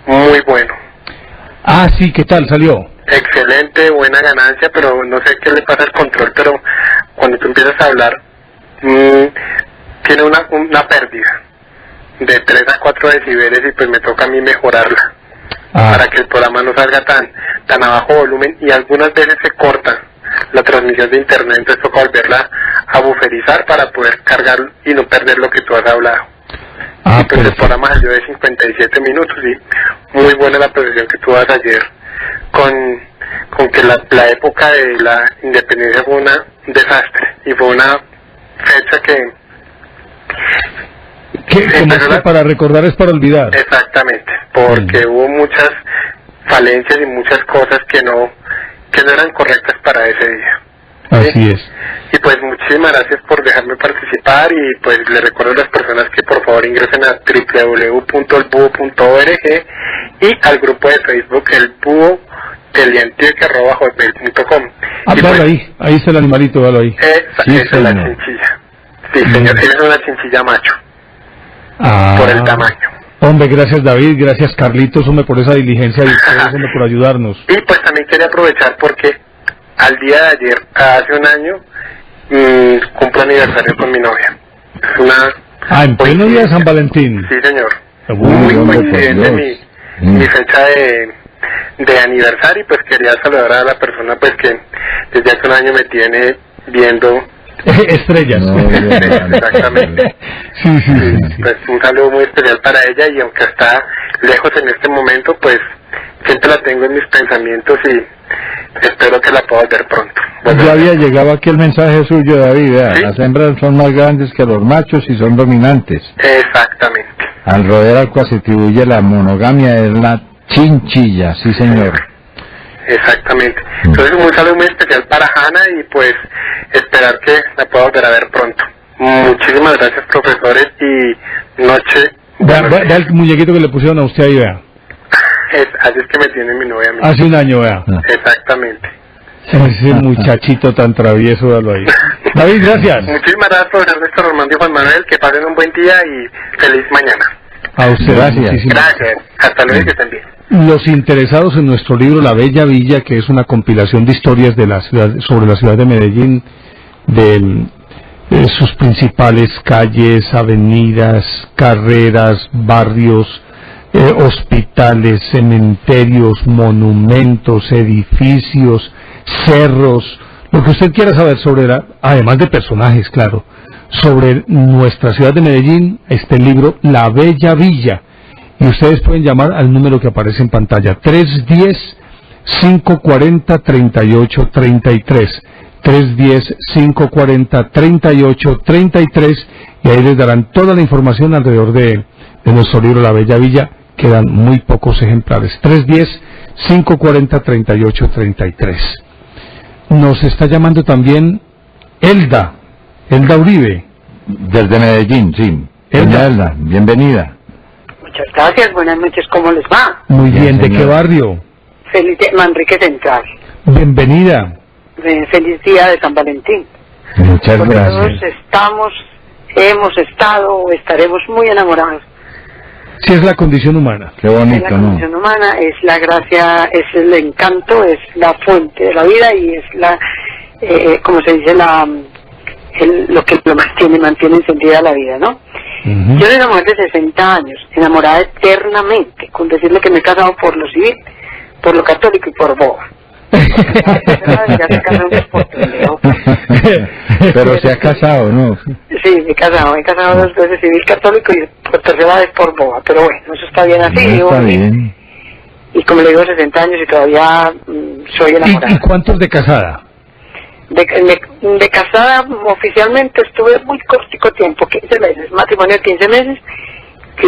muy bueno. Sí, ¿qué tal salió? Excelente, buena ganancia, pero no sé qué le pasa al control, pero cuando tú empiezas a hablar, tiene una pérdida de 3 a 4 decibeles y pues me toca a mí mejorarla para que el programa no salga tan a bajo volumen, y algunas veces se corta la transmisión de internet, entonces toca volverla a buferizar para poder cargar y no perder lo que tú has hablado. Y pues el programa salió de 57 minutos y muy buena la precisión que tú das ayer con que la época de la independencia fue un desastre y fue una fecha para recordar es para olvidar. Exactamente, porque hubo muchas falencias y muchas cosas que no eran correctas para ese día. Así es. Y pues muchísimas gracias por dejarme participar, y pues le recuerdo a las personas que por favor ingresen a www.elbuho.org y al grupo de Facebook El Búho @hotmail.com. Pues, ahí está el animalito, valo ahí. Esa es la chinchilla. Sí, señor, es una chinchilla macho. Por el tamaño. Hombre, gracias David, gracias Carlitos, hombre, por esa diligencia y ustedes, por ayudarnos. Y pues también quería aprovechar porque al día de ayer, hace un año, cumplo aniversario con mi novia. Es en pleno día de San Valentín. Sí, señor. Muy coincidente mi fecha de aniversario, y pues quería saludar a la persona pues que desde hace un año me tiene viendo estrellas. Exactamente. Sí. Pues un saludo muy especial para ella, y aunque está lejos en este momento, pues siempre la tengo en mis pensamientos y espero que la pueda ver pronto. Ya había llegado aquí el mensaje suyo, David. ¿Sí? Las hembras son más grandes que los machos y son dominantes. Exactamente. Al roer al cual se atribuye la monogamia es la chinchilla, sí señor. Exactamente. Entonces un saludo muy especial para Hanna, y pues esperar que la pueda volver a ver pronto. Muchísimas gracias, profesores, y noche. Vea el muñequito que le pusieron a usted ahí, vea. Así es que me tiene mi novia. Hace un año, vea. Exactamente. Ese muchachito tan travieso, dalo ahí. David, gracias. Muchísimas gracias, profesor Néstor Armando y Juan Manuel. Que pasen un buen día y feliz mañana. A usted, gracias. Hasta luego y que estén bien. Los interesados en nuestro libro La Bella Villa, que es una compilación de historias de la ciudad, sobre la ciudad de Medellín, de sus principales calles, avenidas, carreras, barrios, hospitales, cementerios, monumentos, edificios, cerros, lo que usted quiera saber sobre además de personajes, claro, sobre nuestra ciudad de Medellín, este libro La Bella Villa. Y ustedes pueden llamar al número que aparece en pantalla, 310-540-3833, 310-540-3833, y ahí les darán toda la información alrededor de nuestro libro La Bella Villa. Quedan muy pocos ejemplares, 310-540-3833. Nos está llamando también Elda Uribe. Desde Medellín, sí. Elda, bienvenida. Muchas gracias, buenas noches, ¿cómo les va? Muy bien, ¿de qué barrio? Feliz de Manrique Central. Bienvenida. Feliz día de San Valentín. Muchas gracias. Todos hemos estado o estaremos muy enamorados. Sí, es la condición humana. Qué bonito, es la condición humana, es la gracia, es el encanto, es la fuente de la vida, y es como se dice, lo que lo mantiene encendida la vida, ¿no? Yo soy una mujer de 60 años, enamorada eternamente, con decirle que me he casado por lo civil, por lo católico y por boba. Ya se casó por pendejo. Pero se ha casado, ¿no? Sí, me he casado 2 veces civil católico y por tercera vez por boba, pero bueno, eso está bien así. Está bien. Y como le digo, 60 años y todavía soy enamorada. ¿Y cuántos de casada? De casada oficialmente estuve muy cortico tiempo, 15 meses, matrimonio de 15 meses, que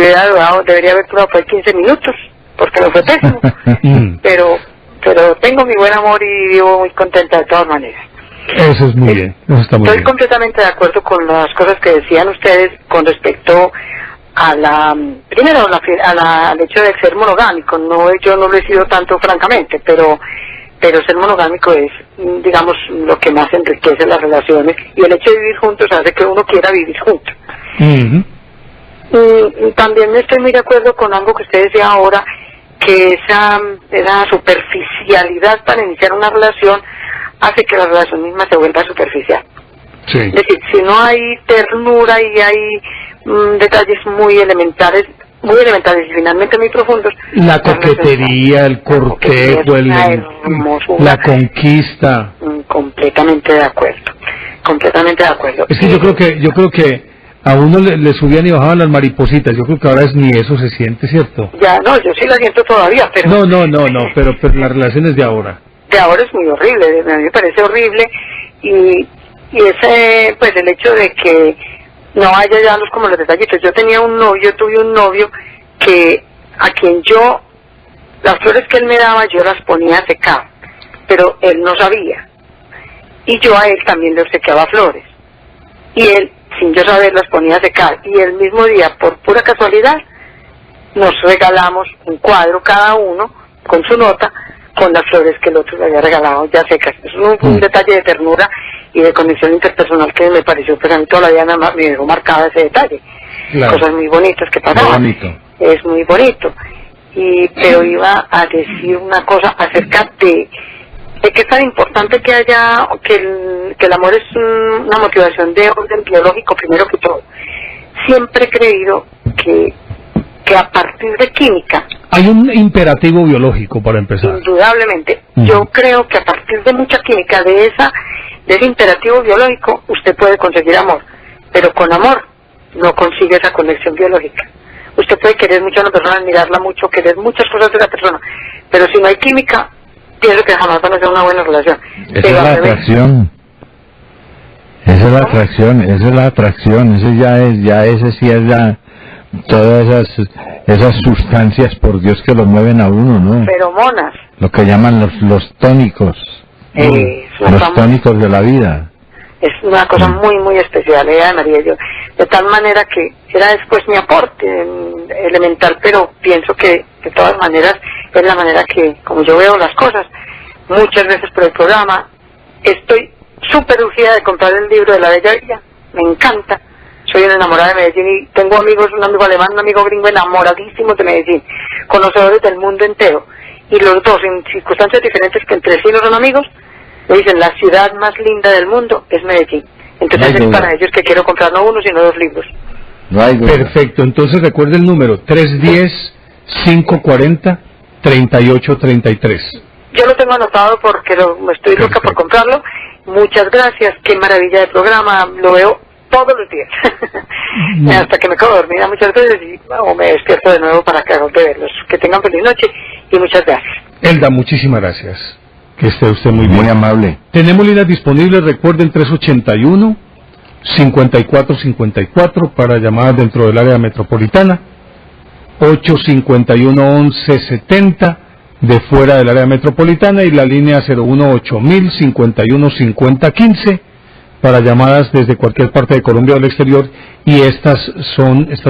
debería haber durado por 15 minutos, porque no fue pésimo, pero tengo mi buen amor y vivo muy contenta de todas maneras. Eso es muy bien, eso está muy Estoy bien. completamente de acuerdo con las cosas que decían ustedes con respecto a al hecho de ser monogámico. Yo no lo he sido tanto, francamente, pero ser monogámico es, digamos, lo que más enriquece las relaciones, y el hecho de vivir juntos hace que uno quiera vivir juntos. También estoy muy de acuerdo con algo que usted decía ahora, que esa superficialidad para iniciar una relación hace que la relación misma se vuelva superficial. Sí. Es decir, si no hay ternura y hay detalles muy elementales y finalmente muy profundos. La coquetería, el cortejo, la conquista. Completamente de acuerdo. Es que yo creo que a uno le subían y bajaban las maripositas. Yo creo que ahora ni eso se siente, ¿cierto? Ya, no, yo sí la siento todavía, pero... No, pero las relaciones de ahora. De ahora es muy horrible, a mí me parece horrible, y ese, pues el hecho de que no haya ya como los detallitos. Tuve un novio a quien las flores que él me daba yo las ponía a secar, pero él no sabía, y yo a él también le obsequiaba flores, y él, sin yo saber, las ponía a secar, y el mismo día, por pura casualidad, nos regalamos un cuadro cada uno, con su nota, con las flores que el otro le había regalado ya secas. Es un detalle de ternura y de conexión interpersonal que me pareció, pues a mí toda la vida me dejó marcada ese detalle. Claro. Cosas muy bonitas que pasaban. Es muy bonito. Pero iba a decir una cosa acerca de que es tan importante que haya, que el amor es una motivación de orden biológico primero que todo. Siempre he creído que a partir de química... Hay un imperativo biológico para empezar. Indudablemente. Yo creo que a partir de mucha química, de ese imperativo biológico, usted puede conseguir amor. Pero con amor no consigue esa conexión biológica. Usted puede querer mucho a una persona, admirarla mucho, querer muchas cosas de la persona. Pero si no hay química, pienso que jamás van a ser una buena relación. Esa es la atracción. Esa es la atracción. Ese sí es la... Todas esas sustancias, por Dios, que lo mueven a uno, ¿no? Feromonas. Lo que llaman los tónicos. Los tónicos de la vida. Es una cosa muy, muy especial, María. Yo, de tal manera que era después mi aporte elemental, pero pienso que de todas maneras es la manera que, como yo veo las cosas, muchas veces por el programa, estoy súper urgida de comprar el libro de La Bella Villa. Me encanta. Soy una enamorada de Medellín y tengo amigos, un amigo alemán, un amigo gringo, enamoradísimos de Medellín, conocedores del mundo entero. Y los dos, en circunstancias diferentes que entre sí no son amigos, me dicen, la ciudad más linda del mundo es Medellín. Entonces es para ellos que quiero comprar no uno, sino 2 libros. Perfecto, entonces recuerde el número, 310-540-3833. Yo lo tengo anotado porque estoy loca por comprarlo. Muchas gracias, qué maravilla de programa, lo veo todos los días, hasta que me quedo dormida muchas veces o me despierto de nuevo para acabar de verlos. Que tengan feliz noche y muchas gracias. Elda, muchísimas gracias. Que esté usted muy bien. Muy amable. Tenemos líneas disponibles, recuerden, 381-5454 para llamadas dentro del área metropolitana, 851-1170 de fuera del área metropolitana, y la línea 018-051-5015 para llamadas desde cualquier parte de Colombia o del exterior, y estas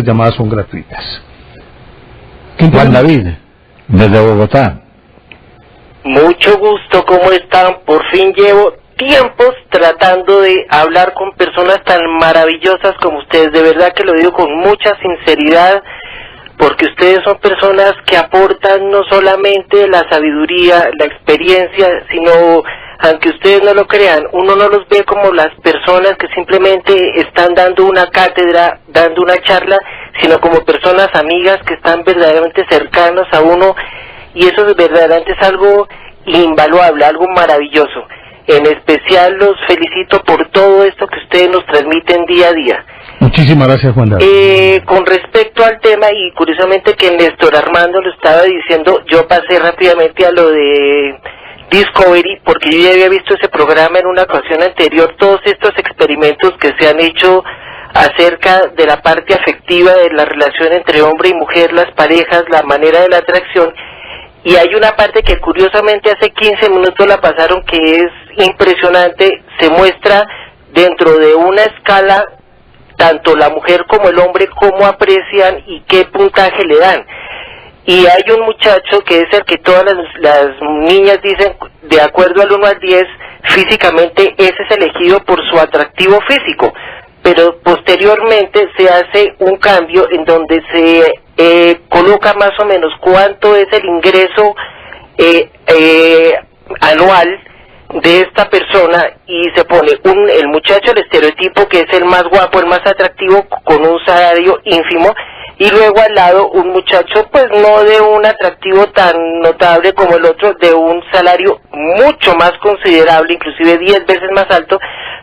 llamadas son gratuitas. Juan David, desde Bogotá. Mucho gusto, ¿cómo están? Por fin llevo tiempos tratando de hablar con personas tan maravillosas como ustedes. De verdad que lo digo con mucha sinceridad, porque ustedes son personas que aportan no solamente la sabiduría, la experiencia, sino aunque ustedes no lo crean, uno no los ve como las personas que simplemente están dando una cátedra, dando una charla, sino como personas amigas que están verdaderamente cercanos a uno, y eso verdaderamente es algo invaluable, algo maravilloso. En especial los felicito por todo esto que ustedes nos transmiten día a día. Muchísimas gracias, Juan David. Con respecto al tema, y curiosamente que Néstor Armando lo estaba diciendo, yo pasé rápidamente a lo de Discovery, porque yo ya había visto ese programa en una ocasión anterior, todos estos experimentos que se han hecho acerca de la parte afectiva de la relación entre hombre y mujer, las parejas, la manera de la atracción, y hay una parte que curiosamente hace 15 minutos la pasaron que es impresionante, se muestra dentro de una escala tanto la mujer como el hombre cómo aprecian y qué puntaje le dan. Y hay un muchacho que es el que todas las niñas dicen, de acuerdo al 1 al 10, físicamente ese es elegido por su atractivo físico, pero posteriormente se hace un cambio en donde se coloca más o menos cuánto es el ingreso anual de esta persona, y se pone el muchacho, el estereotipo, que es el más guapo, el más atractivo, con un salario ínfimo, y luego al lado un muchacho pues no de un atractivo tan notable como el otro, de un salario mucho más considerable, inclusive 10 veces más alto.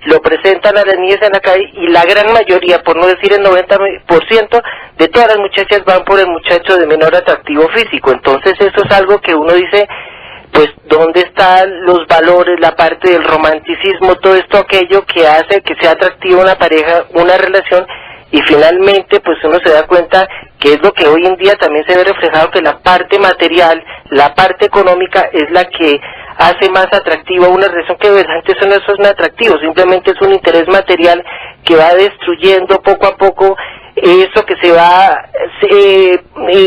Lo presentan a las niñas en la calle y la gran mayoría, por no decir el 90% de todas las muchachas van por el muchacho de menor atractivo físico. Entonces eso es algo que uno dice, pues dónde están los valores, la parte del romanticismo, todo esto, aquello que hace que sea atractiva una pareja, una relación. Y finalmente pues uno se da cuenta que es lo que hoy en día también se ve reflejado, que la parte material, la parte económica es la que hace más atractiva una relación, que verdaderamente eso no es atractivo, simplemente es un interés material que va destruyendo poco a poco eso que se va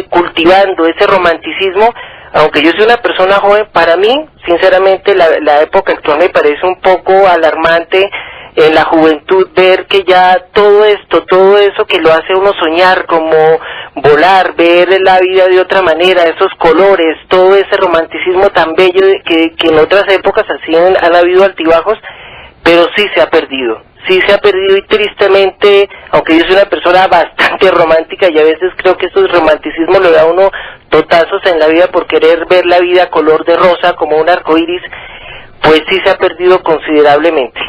cultivando, ese romanticismo. Aunque yo soy una persona joven, para mí sinceramente la época actual me parece un poco alarmante. En la juventud ver que ya todo eso que lo hace uno soñar, como volar, ver la vida de otra manera, esos colores, todo ese romanticismo tan bello que en otras épocas así han habido altibajos, pero sí se ha perdido y tristemente, aunque yo soy una persona bastante romántica y a veces creo que esos romanticismos le da a uno totazos en la vida por querer ver la vida color de rosa como un arcoíris, pues sí se ha perdido considerablemente.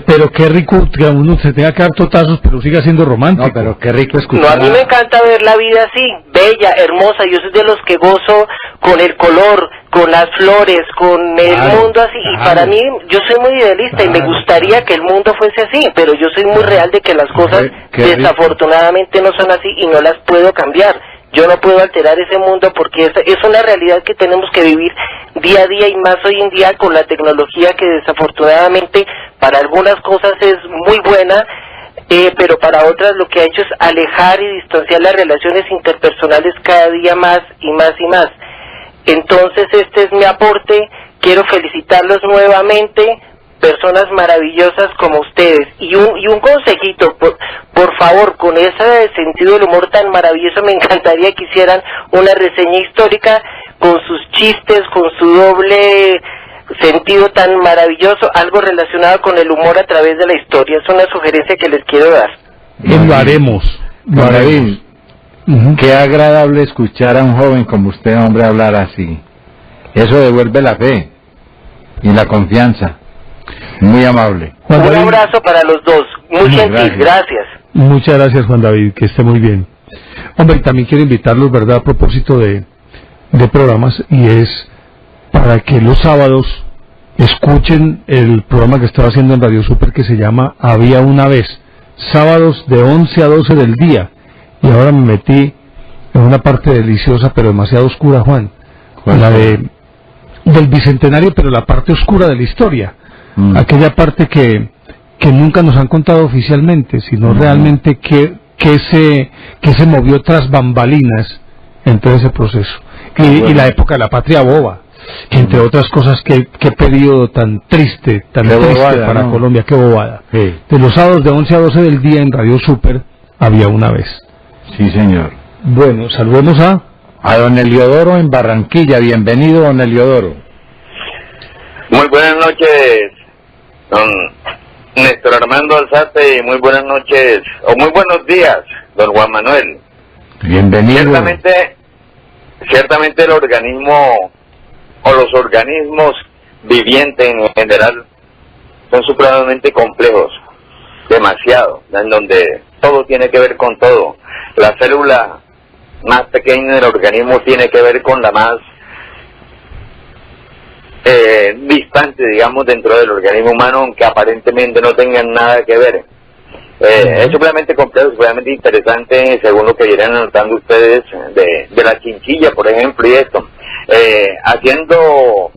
Pero qué rico que uno se tenga que dar totazos, pero siga siendo romántico. No, pero qué rico escuchar. No, a mí me encanta ver la vida así, bella, hermosa. Yo soy de los que gozo con el color, con las flores, con el mundo así. Y para mí, yo soy muy idealista y me gustaría que el mundo fuese así, pero yo soy muy real de que las cosas desafortunadamente no son así y no las puedo cambiar. Yo no puedo alterar ese mundo porque es una realidad que tenemos que vivir día a día, y más hoy en día con la tecnología que desafortunadamente para algunas cosas es muy buena, pero para otras lo que ha hecho es alejar y distanciar las relaciones interpersonales cada día más y más y más. Entonces este es mi aporte, quiero felicitarlos nuevamente, personas maravillosas como ustedes, y un consejito, por favor, con ese sentido del humor tan maravilloso, me encantaría que hicieran una reseña histórica con sus chistes, con su doble sentido tan maravilloso, algo relacionado con el humor a través de la historia. Es una sugerencia que les quiero dar. Lo haremos. David, qué agradable escuchar a un joven como usted, hombre, hablar así. Eso devuelve la fe y la confianza. Muy amable. Juan David, un abrazo para los dos. Muy gentil, gracias. Muchas gracias, Juan David, que esté muy bien. Hombre, y también quiero invitarlos, ¿verdad?, a propósito de programas, y es para que los sábados escuchen el programa que estaba haciendo en Radio Super, que se llama Había una vez, sábados de 11 a 12 del día, y ahora me metí en una parte deliciosa pero demasiado oscura, Juan, la del Bicentenario, pero la parte oscura de la historia, aquella parte que nunca nos han contado oficialmente, sino realmente que se movió tras bambalinas en todo ese proceso, y la época de la patria boba, entre otras cosas. Qué periodo tan triste bobada, para Colombia, qué bobada. Sí. De los sábados de 11 a 12 del día en Radio Super, Había una vez. Sí, señor. Bueno, saludemos a don Eliodoro en Barranquilla. Bienvenido, don Eliodoro. Muy buenas noches, don Néstor Armando Alzate, y muy buenas noches, o muy buenos días, don Juan Manuel. Bienvenido. Ciertamente el organismo, o los organismos vivientes en general, son supremamente complejos, demasiado, en donde todo tiene que ver con todo. La célula más pequeña del organismo tiene que ver con la más distante, digamos, dentro del organismo humano, aunque aparentemente no tengan nada que ver. Es supremamente complejo, supremamente interesante, según lo que irán anotando ustedes de la chinchilla, por ejemplo, y esto. Haciendo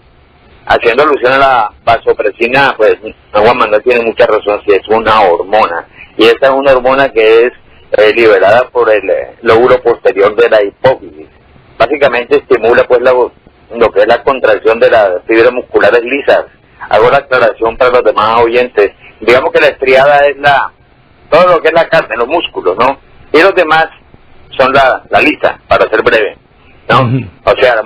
alusión a la vasopresina, pues Juan Manuel tiene mucha razón, si es una hormona, y esta es una hormona que es liberada por el lóbulo posterior de la hipófisis. Básicamente estimula pues lo que es la contracción de las fibras musculares lisas. Hago la aclaración para los demás oyentes. Digamos que la estriada es todo lo que es la carne, los músculos, ¿no? Y los demás son la lisa, para ser breve, ¿no? O sea, la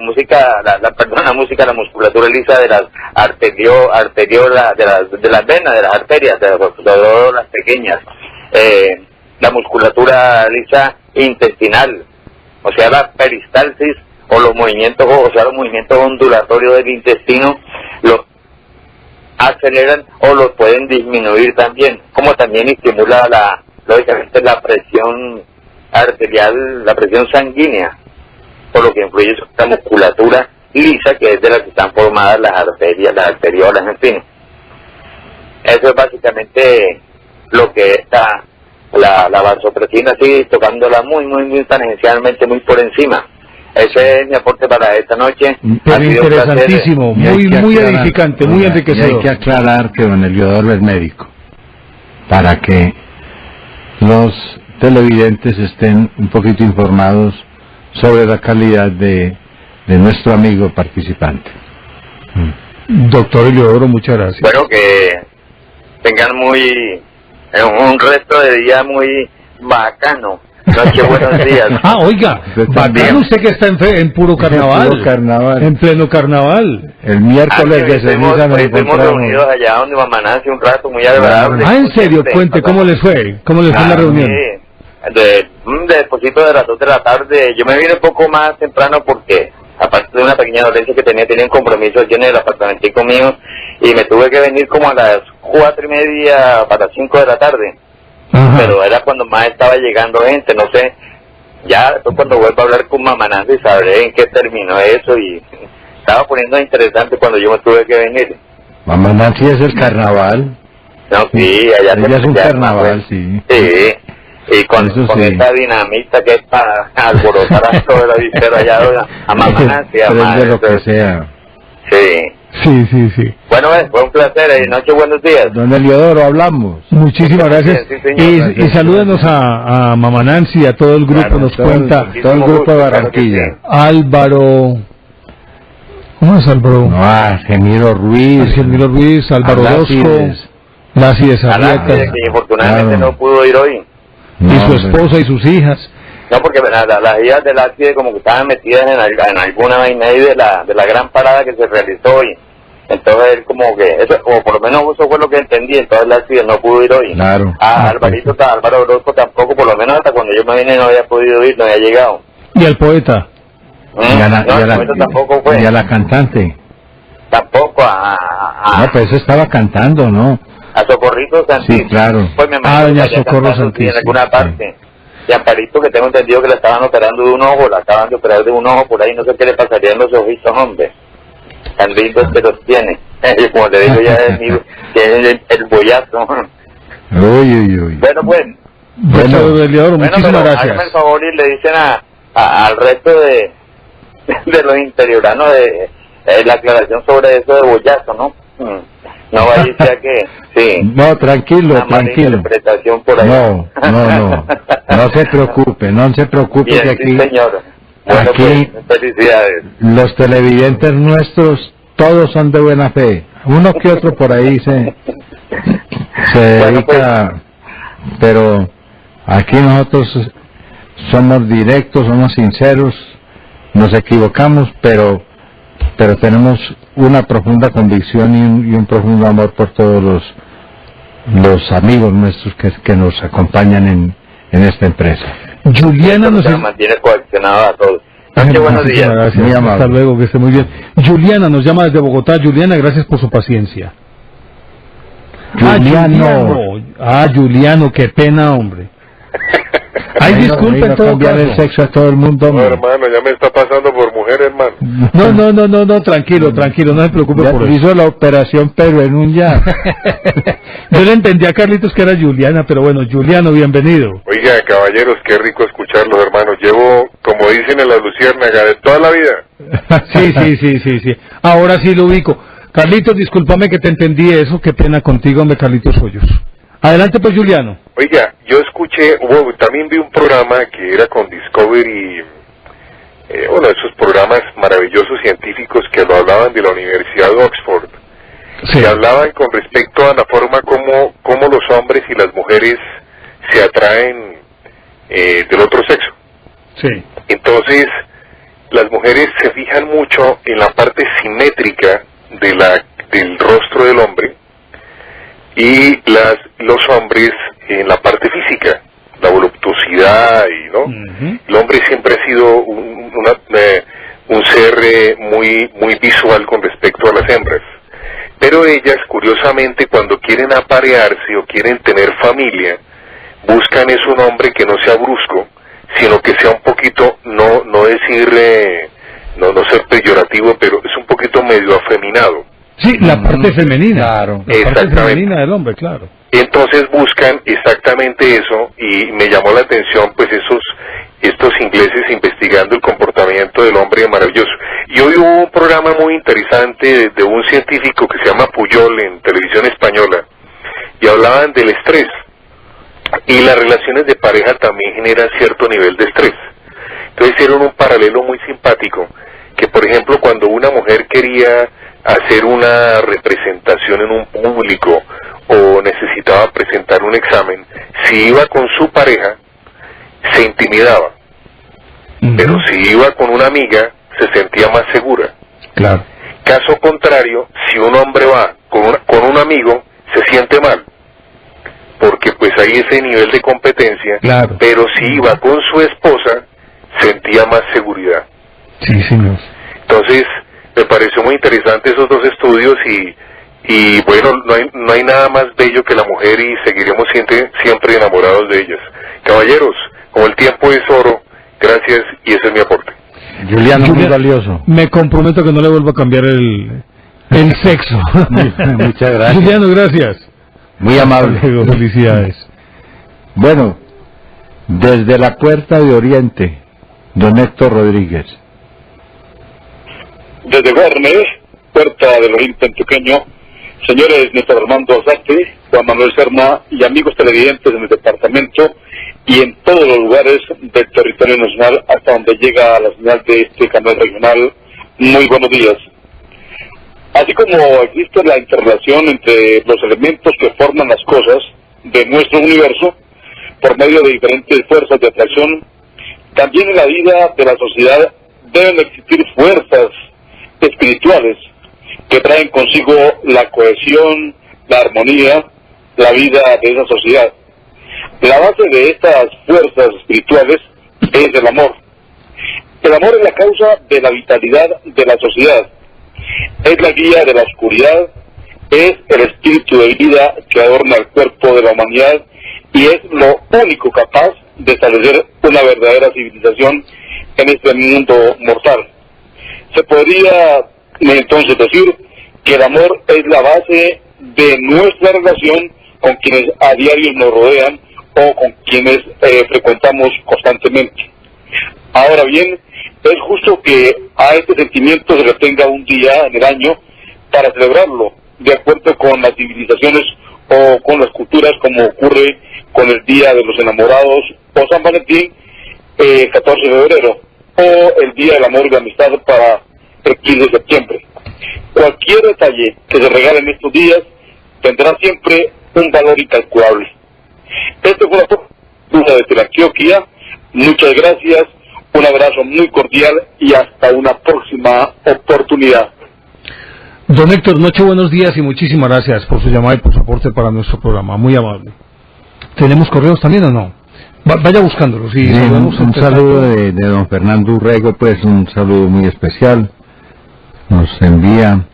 musculatura lisa de las arteriolas, de las venas, de las arterias, de las pequeñas. La musculatura lisa intestinal, o sea, la peristalsis, o los movimientos ondulatorios del intestino, los aceleran o los pueden disminuir también, como también estimula lógicamente la presión arterial, la presión sanguínea, por lo que influye sobre la musculatura lisa, que es de la que están formadas las arterias, las arteriolas, en fin. Eso es básicamente lo que está la vasopresina, así tocándola muy tangencialmente, muy por encima. Ese es mi aporte para esta noche. Pero interesantísimo, muy edificante, muy enriquecedor. Y hay que aclarar que don Eliodoro es médico, para que los televidentes estén un poquito informados sobre la calidad de nuestro amigo participante. Doctor Eliodoro, muchas gracias. Bueno, que tengan un resto de día muy bacano. Noche, buenos días. Oiga, bacano usted que está en puro carnaval. En pleno carnaval. El miércoles de ceniza nos estuvimos reunidos allá donde Mamá Nancy un rato muy agradable. En serio, cuente, ¿cómo les fue? ¿Cómo les fue la reunión? Despuésito de las 2 de la tarde, yo me vine un poco más temprano porque, aparte de una pequeña dolencia que tenía un compromiso allí en el apartamentico mío, y me tuve que venir como a las 4:30 para las 5 de la tarde. Ajá. Pero era cuando más estaba llegando gente, no sé, ya después cuando vuelvo a hablar con Mamá Nancy sabré en qué terminó eso, y estaba poniendo interesante cuando yo me tuve que venir. Mamá Nancy es el carnaval. No, sí, allá ella es un carnaval, sí. Sí, y con esa dinamita que es para alborotar a todo el auditorio allá a Mamá Nancy, a de lo que sea. Sí. Sí. Bueno, fue un placer, noche, buenos días. Don Eliodoro, hablamos. Muchísimas gracias. Sí, señor, y salúdenos a Mamá Nancy, a todo el grupo, claro, nos cuenta. Todo el grupo de Barranquilla. Sí. Álvaro... ¿Cómo es Álvaro? Gemiro Ruiz. Álvaro Orozco. Laci de Sarrieta. Que infortunadamente no pudo ir hoy. Y su esposa y sus hijas. No, porque las hijas de Laci como que estaban metidas en alguna vaina ahí de la gran parada que se realizó hoy. Entonces él como que, o por lo menos eso fue lo que entendí, entonces Laci no pudo ir hoy. Claro. Álvaro Orozco tampoco, por lo menos hasta cuando yo me vine no había podido ir, no había llegado. ¿Y el poeta? El poeta tampoco fue. ¿Y a la cantante? Tampoco, No, pues estaba cantando, ¿no? A Socorrito Santis. Sí, claro. Pues me imagino doña que Socorro Santis. en alguna parte. Y Amparito, que tengo entendido que le estaban operando de un ojo, la acaban de operar de un ojo por ahí, no sé qué le pasaría en los ojitos, hombre. Tan lindos que los tiene. Como le digo ya, es el bollazo. Uy. Bueno, pues. Muchísimas gracias. Háganme el favor y le dicen al resto de los interioranos de la aclaración sobre eso de bollazo, ¿no? No vaya a ser que, sí. No, tranquilo. Interpretación por ahí. No se preocupe, Bien, que aquí, sí, señor. Bueno, aquí pues, felicidades. Los televidentes nuestros, todos son de buena fe. Uno que otro por ahí se dedica, pero aquí nosotros somos directos, somos sinceros, nos equivocamos, pero tenemos una profunda convicción y un profundo amor por todos los amigos nuestros que nos acompañan en esta empresa. Juliana nos mantiene coaccionado a todos. Buenos días. Gracias. Muy amable. Hasta luego, que esté muy bien. Juliana nos llama desde Bogotá. Juliana, gracias por su paciencia. Juliano, qué pena, hombre. Ay, disculpen, todo cambiar el sexo a todo el mundo. No, hermano, ya me está pasando por mujer, hermano. No, tranquilo, no se preocupe por eso. Hizo la operación, pero en un ya. Yo le entendí a Carlitos que era Juliana, pero bueno, Juliano, bienvenido. Oiga, caballeros, qué rico escucharlos, hermano. Llevo, como dicen en la Luciérnaga, de toda la vida. Sí. Ahora sí lo ubico. Carlitos, discúlpame que te entendí eso. Qué pena contigo, hombre, Carlitos Hoyos. Adelante, pues, Juliano. Oiga, yo escuché, también vi un programa que era con Discovery, esos programas maravillosos científicos que lo hablaban de la Universidad de Oxford, que hablaban con respecto a la forma como los hombres y las mujeres se atraen del otro sexo. Sí. Entonces, las mujeres se fijan mucho en la parte simétrica del rostro del hombre, y los hombres en la parte física, la voluptuosidad, El hombre siempre ha sido un ser muy visual con respecto a las hembras, pero ellas, curiosamente, cuando quieren aparearse o quieren tener familia, buscan un hombre que no sea brusco, sino que sea un poquito, no ser peyorativo, pero es un poquito medio afeminado. Sí, la parte femenina. Claro. La parte femenina del hombre, claro. Entonces buscan exactamente eso, y me llamó la atención pues estos ingleses investigando el comportamiento del hombre maravilloso. Y hoy hubo un programa muy interesante de un científico que se llama Puyol en televisión española, y hablaban del estrés, y las relaciones de pareja también generan cierto nivel de estrés. Entonces hicieron un paralelo muy simpático, que por ejemplo cuando una mujer quería hacer una representación en un público o necesitaba presentar un examen, si iba con su pareja se intimidaba, pero si iba con una amiga se sentía más segura. Claro. Caso contrario, si un hombre va con un amigo se siente mal, porque pues hay ese nivel de competencia. Claro. Pero si iba con su esposa sentía más seguridad. Sí, señor. Entonces me pareció muy interesante esos dos estudios, y bueno, no hay nada más bello que la mujer, y seguiremos siempre enamorados de ellas. Caballeros, como el tiempo es oro, gracias, y ese es mi aporte. Juliano, muy valioso. Me comprometo que no le vuelvo a cambiar el sexo. Muchas gracias. Juliano, gracias. Muy amable. Felicidades. Bueno, desde la Puerta de Oriente, don Héctor Rodríguez. Desde Guarnes, Puerta del Oriente Antioqueño, señores Néstor Armando Azarte, Juan Manuel Serna y amigos televidentes en el departamento y en todos los lugares del territorio nacional hasta donde llega la señal de este canal regional, muy buenos días. Así como existe la interrelación entre los elementos que forman las cosas de nuestro universo por medio de diferentes fuerzas de atracción, también en la vida de la sociedad deben existir fuerzas espirituales que traen consigo la cohesión, la armonía, la vida de esa sociedad. La base de estas fuerzas espirituales es el amor. El amor es la causa de la vitalidad de la sociedad, es la guía de la oscuridad, es el espíritu de vida que adorna el cuerpo de la humanidad y es lo único capaz de establecer una verdadera civilización en este mundo mortal. Se podría entonces decir que el amor es la base de nuestra relación con quienes a diario nos rodean o con quienes frecuentamos constantemente. Ahora bien, es justo que a este sentimiento se le tenga un día en el año para celebrarlo, de acuerdo con las civilizaciones o con las culturas, como ocurre con el Día de los Enamorados o San Valentín, 14 de febrero, o el Día del Amor y la Amistad para el 15 de septiembre. Cualquier detalle que se regale en estos días tendrá siempre un valor incalculable. Esto fue la postura desde Antioquia. Muchas gracias, un abrazo muy cordial y hasta una próxima oportunidad. Don Héctor, noche, buenos días y muchísimas gracias por su llamada y por su aporte para nuestro programa, muy amable. ¿Tenemos correos también o no? Vaya buscándolos. Sí, un saludo de don Fernando Urrego, pues un saludo muy especial. Nos envía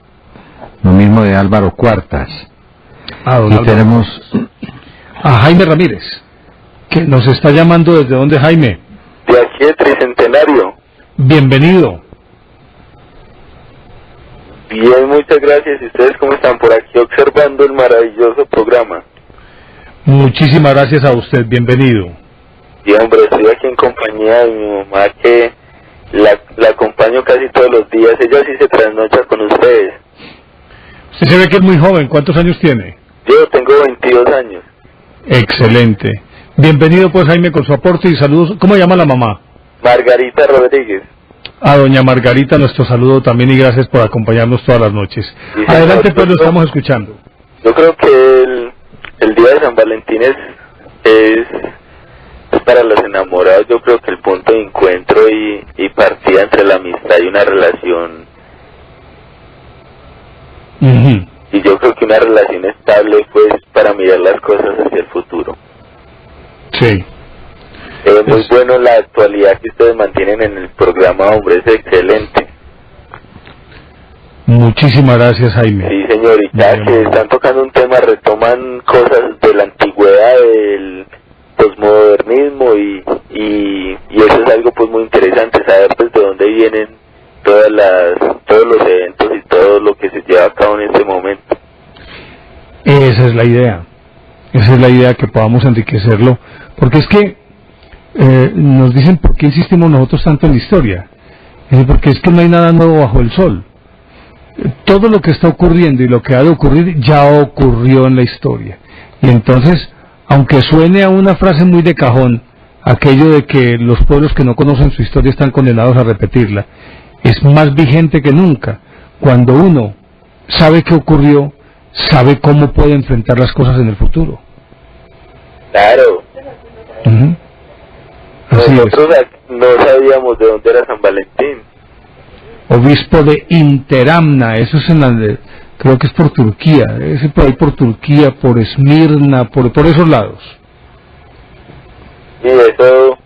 lo mismo de Álvaro Cuartas. Y Álvaro. Tenemos a Jaime Ramírez, que nos está llamando. ¿Desde dónde, Jaime? De aquí de Tricentenario. Bienvenido. Bien, muchas gracias. ¿Y ustedes cómo están? Por aquí observando el maravilloso programa. Muchísimas gracias a usted, bienvenido. Y hombre, estoy aquí en compañía de mi mamá, que la acompaño casi todos los días. Ella sí se trasnocha con ustedes. Usted se ve que es muy joven. ¿Cuántos años tiene? Yo tengo 22 años. Excelente. Bienvenido pues, Jaime, con su aporte y saludos. ¿Cómo llama la mamá? Margarita Rodríguez. A doña Margarita nuestro saludo también y gracias por acompañarnos todas las noches. Sí, adelante pues, lo estamos escuchando. Yo creo que el día de San Valentín es para los enamorados. Yo creo que el punto de encuentro y partida entre la amistad y una relación. Y yo creo que una relación estable pues para mirar las cosas hacia el futuro. Sí. Es muy bueno la actualidad que ustedes mantienen en el programa, hombre, es excelente. Muchísimas gracias, Jaime. Sí, señorita, que están tocando un tema, retoman cosas de la antigüedad, del posmodernismo y eso es algo pues muy interesante, saber pues de dónde vienen todos los eventos y todo lo que se lleva a cabo en este momento. Esa es la idea, que podamos enriquecerlo, porque es que nos dicen por qué insistimos nosotros tanto en la historia, porque es que no hay nada nuevo bajo el sol. Todo lo que está ocurriendo y lo que ha de ocurrir ya ocurrió en la historia, y entonces, aunque suene a una frase muy de cajón, aquello de que los pueblos que no conocen su historia están condenados a repetirla, es más vigente que nunca cuando uno sabe qué ocurrió, sabe cómo puede enfrentar las cosas en el futuro. Claro. Nosotros no sabíamos de dónde era San Valentín. Obispo de Interamna, eso es creo que es por Turquía, es por ahí por Turquía, por Esmirna, por esos lados. Y eso,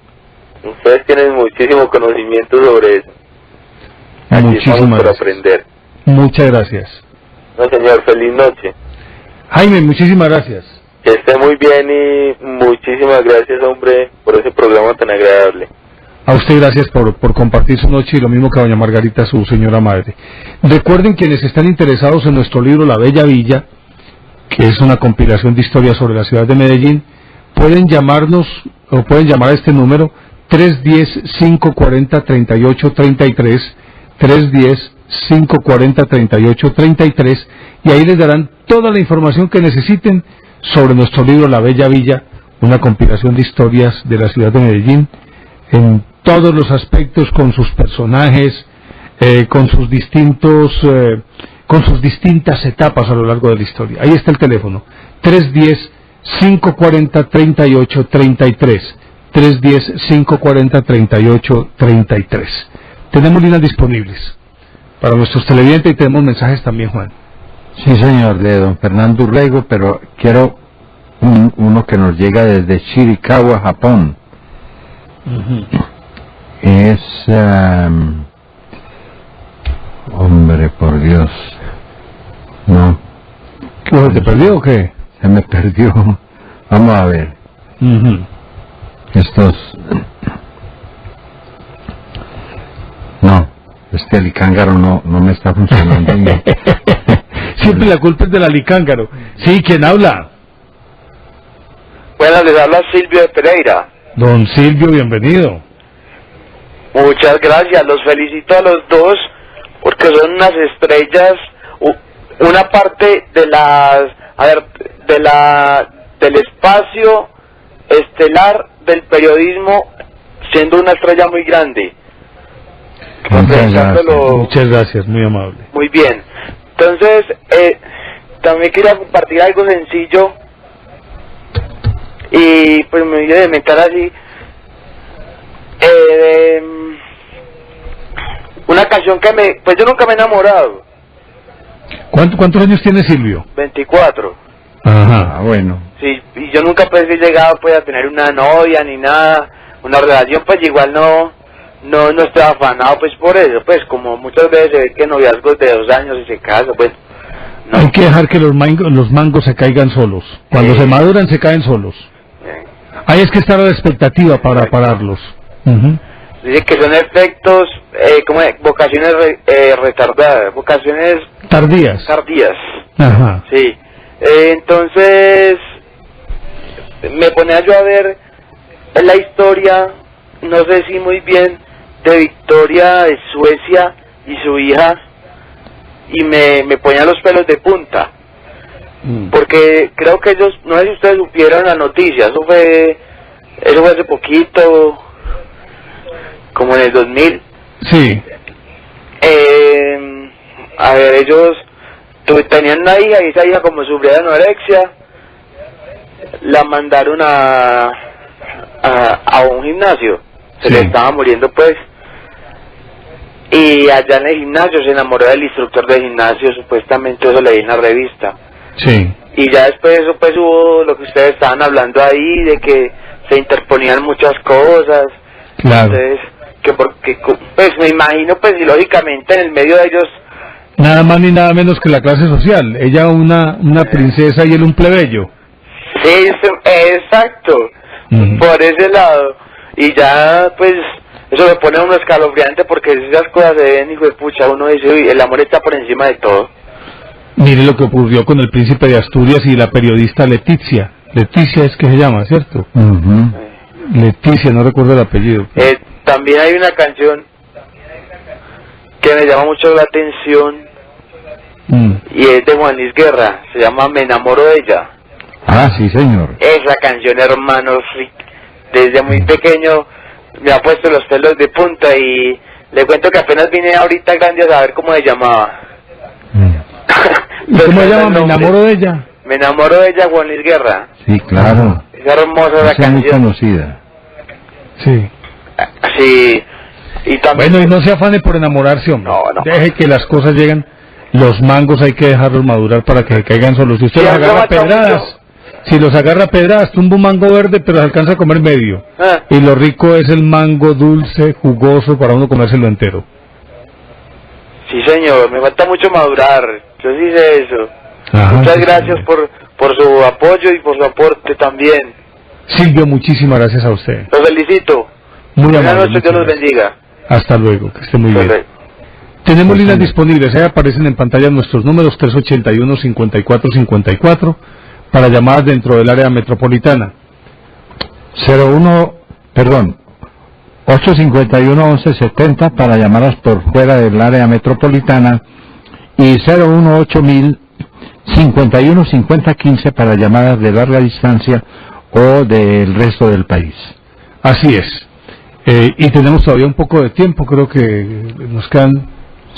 ustedes tienen muchísimo conocimiento sobre eso. Muchísimas gracias. Aprender. Muchas gracias. No, señor, feliz noche. Jaime, muchísimas gracias. Que esté muy bien y muchísimas gracias, hombre, por ese programa tan agradable. A usted gracias por compartir su noche y lo mismo que a doña Margarita, su señora madre. Recuerden, quienes están interesados en nuestro libro La Bella Villa, que es una compilación de historias sobre la ciudad de Medellín, pueden llamarnos o pueden llamar a este número 310-540-3833, 310-540-3833, y ahí les darán toda la información que necesiten sobre nuestro libro La Bella Villa, una compilación de historias de la ciudad de Medellín, en todos los aspectos, con sus personajes, con sus distintas etapas a lo largo de la historia. Ahí está el teléfono, 310-540-3833, 310-540-3833. Tenemos líneas disponibles para nuestros televidentes y tenemos mensajes también, Juan. Sí, señor, de don Fernando Urrego, pero quiero uno que nos llega desde Chiricahua, Japón. Es hombre, por Dios, no. ¿Qué, te perdió o qué? Se me perdió. Vamos a ver. Estos, no, este alicángaro no me está funcionando bien. Siempre la culpa es del alicángaro. Sí, ¿quién habla? Buenas, les habla Silvio de Pereira. Don Silvio, bienvenido. Muchas gracias, los felicito a los dos porque son unas estrellas, una parte de del espacio estelar del periodismo, siendo una estrella muy grande. Muchas gracias, muy amable. Muy bien. Entonces, también quería compartir algo sencillo y pues me voy a inventar así. Una canción que pues yo nunca me he enamorado. ¿Cuántos años tiene Silvio? 24. Ajá, bueno. Sí, y yo nunca pues he llegado pues a tener una novia ni nada, una relación, pues igual no estoy afanado pues por eso, pues como muchas veces se ve que noviazgos de 2 años y se casa, pues no. Hay que dejar que los mangos se caigan solos. Cuando se maduran se caen solos. Ahí es que está la expectativa para pararlos. Dice que son efectos, como vocaciones retardadas, vocaciones tardías. Ajá. Sí. Entonces me ponía yo a ver la historia, no sé si muy bien, de Victoria de Suecia y su hija, y me ponía los pelos de punta, porque creo que ellos, no sé si ustedes supieron la noticia, eso fue hace poquito, como en el 2000. Sí. A ver, ellos tenían una hija, y esa hija, como sufría de anorexia, la mandaron a un gimnasio. Se le estaba muriendo pues, y allá en el gimnasio se enamoró del instructor del gimnasio, supuestamente, eso leí en la revista. Sí. Y ya después de eso pues hubo lo que ustedes estaban hablando ahí, de que se interponían muchas cosas. Claro. Entonces, que porque pues me imagino pues, y lógicamente en el medio de ellos, nada más ni nada menos que la clase social, ella una princesa y él un plebeyo. Sí, exacto, por ese lado. Y ya pues eso me pone a uno escalofriante, porque esas cosas se ven, hijo de pucha, uno dice, uy, el amor está por encima de todo. Mire lo que ocurrió con el príncipe de Asturias y la periodista Leticia es que se llama, ¿cierto? Leticia, no recuerdo el apellido. También hay una canción que me llama mucho la atención, y es de Juan Luis Guerra, se llama Me enamoro de ella. Ah, sí, señor. Esa canción, hermanos, desde muy pequeño me ha puesto los pelos de punta, y le cuento que apenas vine ahorita grande a saber cómo se llamaba. ¿Cómo se llama? Me enamoro de ella. Me enamoro de ella, Juan Luis Guerra. Sí, claro. Es hermosa la canción. Muy conocida. Sí. Sí. Y también... Bueno, y no se afane por enamorarse, hombre. No. Deje que las cosas lleguen. Los mangos hay que dejarlos madurar para que se caigan solos. Si usted los agarra pedradas, tumba un mango verde, pero se alcanza a comer medio. Y lo rico es el mango dulce, jugoso, para uno comérselo entero. Sí, señor, me falta mucho madurar. Yo sí sé eso. Muchas gracias por su apoyo y por su aporte también. Silvio, muchísimas gracias a usted. Los felicito. Muy amable. Buenas noches, Dios los bendiga. Hasta luego, que esté muy bien. Tenemos líneas disponibles, ahí aparecen en pantalla nuestros números 381-5454 para llamadas dentro del área metropolitana. 851-1170 para llamadas por fuera del área metropolitana, y 018-051-5015 para llamadas de larga distancia o del resto del país. Así es. Y tenemos todavía un poco de tiempo, creo que nos quedan...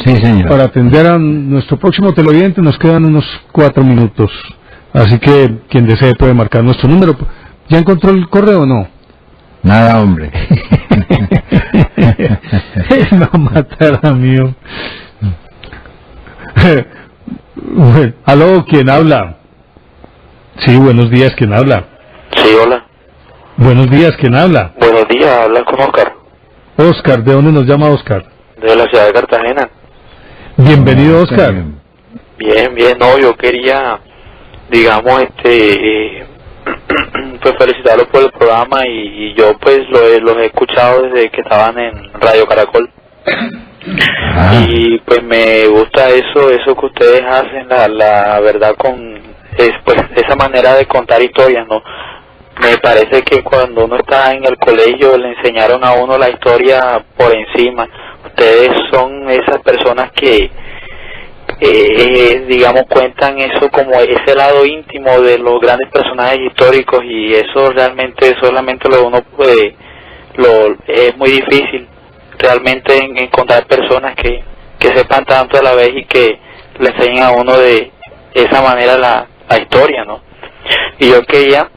Sí, señor. Para atender a nuestro próximo televidente nos quedan unos 4 minutos. Así que quien desee puede marcar nuestro número. ¿Ya encontró el correo o no? Nada, hombre. No matará mío. Aló, ¿quién habla? Sí, buenos días, ¿quién habla? Sí, hola. Buenos días, ¿quién habla? Buenos días, habla con Oscar. Oscar, ¿de dónde nos llama Oscar? De la ciudad de Cartagena. Bienvenido, Oscar. Bien, no, yo quería, digamos, pues felicitarlos por el programa, y yo pues los he escuchado desde que estaban en Radio Caracol. Y pues me gusta eso que ustedes hacen, la verdad, pues esa manera de contar historias, ¿no? Me parece que cuando uno está en el colegio le enseñaron a uno la historia por encima. Ustedes son esas personas que, digamos, cuentan eso como ese lado íntimo de los grandes personajes históricos, y eso realmente solamente uno puede, es muy difícil realmente encontrar personas que sepan tanto a la vez y que le enseñen a uno de esa manera la historia, ¿no? Y yo quería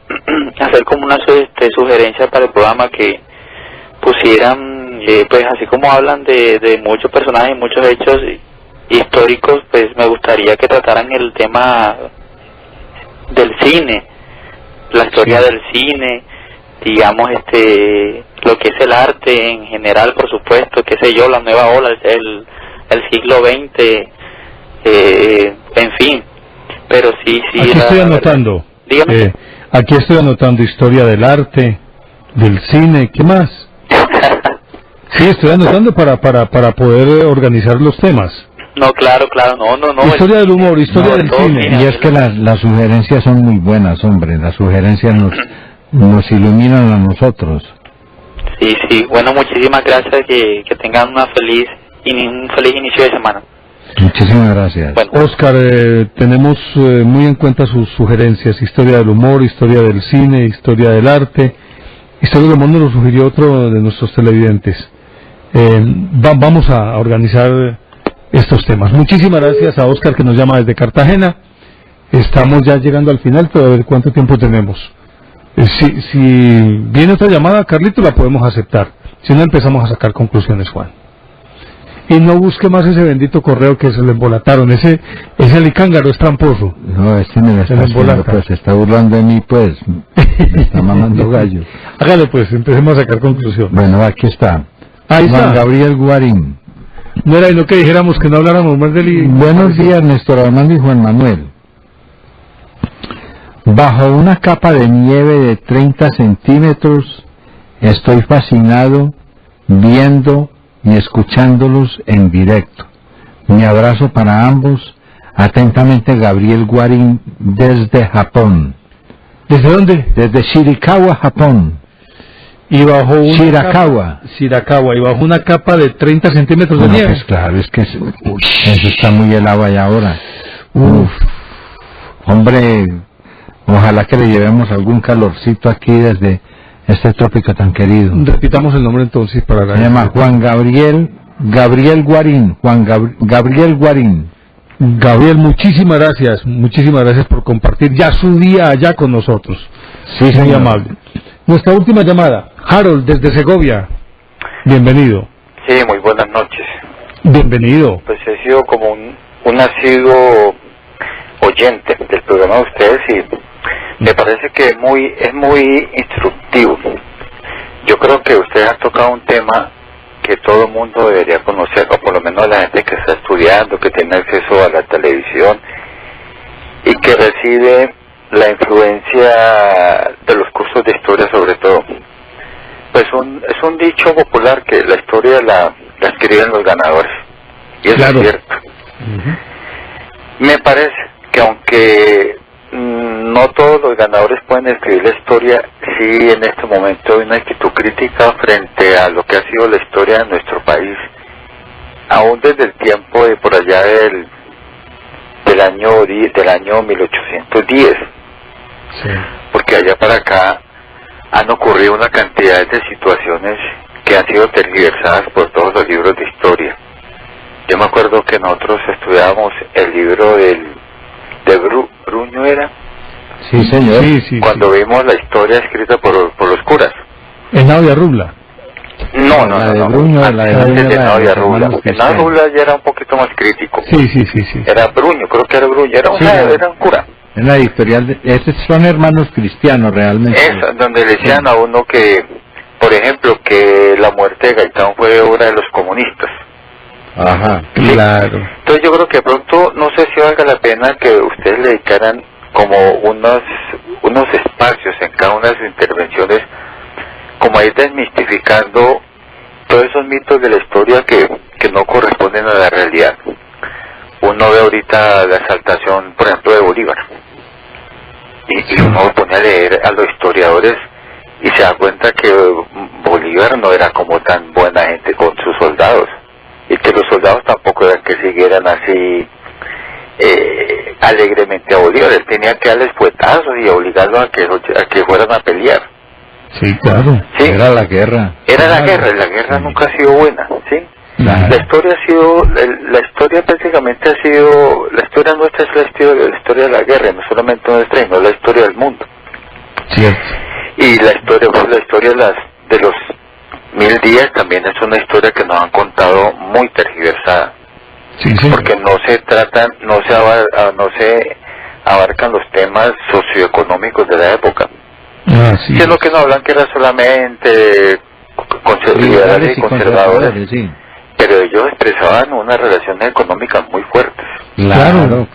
hacer como una sugerencia para el programa, que pusieran, pues así como hablan de muchos personajes y muchos hechos, históricos, pues me gustaría que trataran el tema del cine, la historia del cine, digamos, lo que es el arte en general, por supuesto, qué sé yo, la nueva ola, el siglo XX, en fin, pero sí. Aquí estoy anotando, dígame. Aquí estoy anotando historia del arte, del cine, ¿qué más? Sí, estoy anotando para poder organizar los temas. No, claro, no. Historia del humor, historia del cine. Y es que las sugerencias son muy buenas, hombre. Las sugerencias nos iluminan a nosotros. Sí. Bueno, muchísimas gracias. Que tengan un feliz inicio de semana. Muchísimas gracias. Bueno. Oscar, tenemos muy en cuenta sus sugerencias. Historia del humor, historia del cine, historia del arte. Historia del humor nos lo sugirió otro de nuestros televidentes. Vamos a organizar estos temas. Muchísimas gracias a Oscar, que nos llama desde Cartagena. Estamos ya llegando al final, pero a ver cuánto tiempo tenemos. Si viene otra llamada, Carlito, la podemos aceptar. Si no, empezamos a sacar conclusiones, Juan. Y no busque más ese bendito correo que se le embolataron. Ese alicángaro es tramposo. No, me la está haciendo, pues, se está burlando de mí, pues. Me está mamando gallo. Hágale, pues, empecemos a sacar conclusiones. Bueno, aquí está. Ahí Juan está. Gabriel Guarín. No era que dijéramos que no habláramos más del... Buenos días, Néstor Armando y Juan Manuel. Bajo una capa de nieve de 30 centímetros, estoy fascinado viendo y escuchándolos en directo. Mi abrazo para ambos. Atentamente, Gabriel Guarín, desde Japón. ¿Desde dónde? Desde Shirakawa, Japón. Y bajo una Shirakawa, y bajo una capa de 30 centímetros de nieve. Pues claro, es que eso está muy helado allá ahora. Hombre, ojalá que le llevemos algún calorcito aquí desde este trópico tan querido. Repitamos el nombre entonces para la... Se llama Juan Gabriel Guarín. Gabriel Guarín. Gabriel, muchísimas gracias por compartir ya su día allá con nosotros. Sí, muy señor. amable. Nuestra última llamada, Harold, desde Segovia. Bienvenido. Sí, muy buenas noches. Bienvenido. Pues he sido como un asiduo oyente del programa de ustedes y me parece que es muy instructivo. Yo creo que ustedes han tocado un tema que todo el mundo debería conocer, o por lo menos la gente que está estudiando, que tiene acceso a la televisión y que recibe la influencia de los cursos de historia, sobre todo. Pues es un dicho popular que la historia la escriben los ganadores, y eso es cierto. Me parece que aunque no todos los ganadores pueden escribir la historia, sí en este momento hay una actitud crítica frente a lo que ha sido la historia de nuestro país, aún desde el tiempo de por allá del año 1810. Sí. Porque allá para acá han ocurrido una cantidad de situaciones que han sido tergiversadas por todos los libros de historia. Yo me acuerdo que nosotros estudiábamos el libro de Bruño, ¿era? Sí, señor. Cuando vimos la historia escrita por los curas. Henao de Arrubla. No. Bruño, antes de Henao de Arrubla. Henao de Arrubla ya era un poquito más crítico. Sí. Era Bruño, creo que era Bruño. Era un cura. En la editorial, estos son hermanos cristianos realmente. Esa, donde le decían a uno que, por ejemplo, que la muerte de Gaitán fue obra de los comunistas. Ajá, ¿sí? Claro. Entonces yo creo que de pronto, no sé si valga la pena que ustedes le dedicaran como unos espacios en cada una de sus intervenciones, como a ir desmistificando todos esos mitos de la historia que no corresponden a la realidad. Uno ve ahorita la exaltación, por ejemplo, de Bolívar, y uno pone a leer a los historiadores y se da cuenta que Bolívar no era como tan buena gente con sus soldados, y que los soldados tampoco eran que siguieran así alegremente a Bolívar. Él tenía que darles fuetazos y obligarlos a que fueran a pelear. Sí, claro. ¿Sí? Era la guerra. La guerra nunca ha sido buena, ¿sí? Claro. La historia prácticamente ha sido, la historia nuestra es la historia de la guerra, no solamente nuestra, sino la historia del mundo. Cierto. Y la historia de los 1000 días también es una historia que nos han contado muy tergiversada. porque no se abarcan los temas socioeconómicos de la época, sino que no hablan que era solamente liberales y conservadores, pero ellos expresaban unas relaciones económicas muy fuertes. Claro.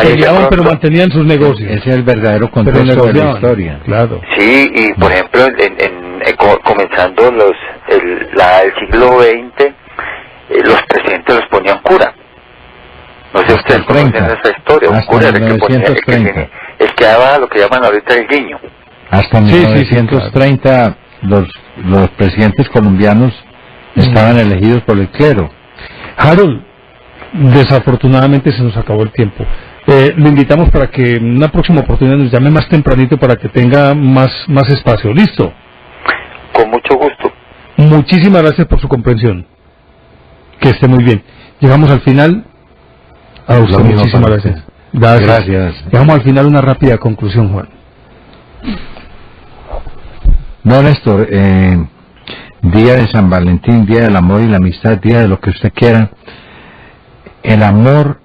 Peleaban, pero mantenían sus negocios. Ese es el verdadero contexto de la historia. Sí, y por ejemplo, comenzando el siglo XX, los presidentes los ponían cura. No sé si ustedes conocen esa historia. Un cura era el que daba lo que llaman ahorita el guiño. Hasta 1930 los presidentes colombianos estaban elegidos por el clero. Harold, desafortunadamente se nos acabó el tiempo. Lo invitamos para que en una próxima oportunidad nos llame más tempranito para que tenga más espacio. ¿Listo? Con mucho gusto. Muchísimas gracias por su comprensión. Que esté muy bien. Llegamos al final. A usted muchísimas gracias. Gracias. Llegamos al final una rápida conclusión, Juan. No, Néstor, día de San Valentín, día del amor y la amistad, día de lo que usted quiera. El amor,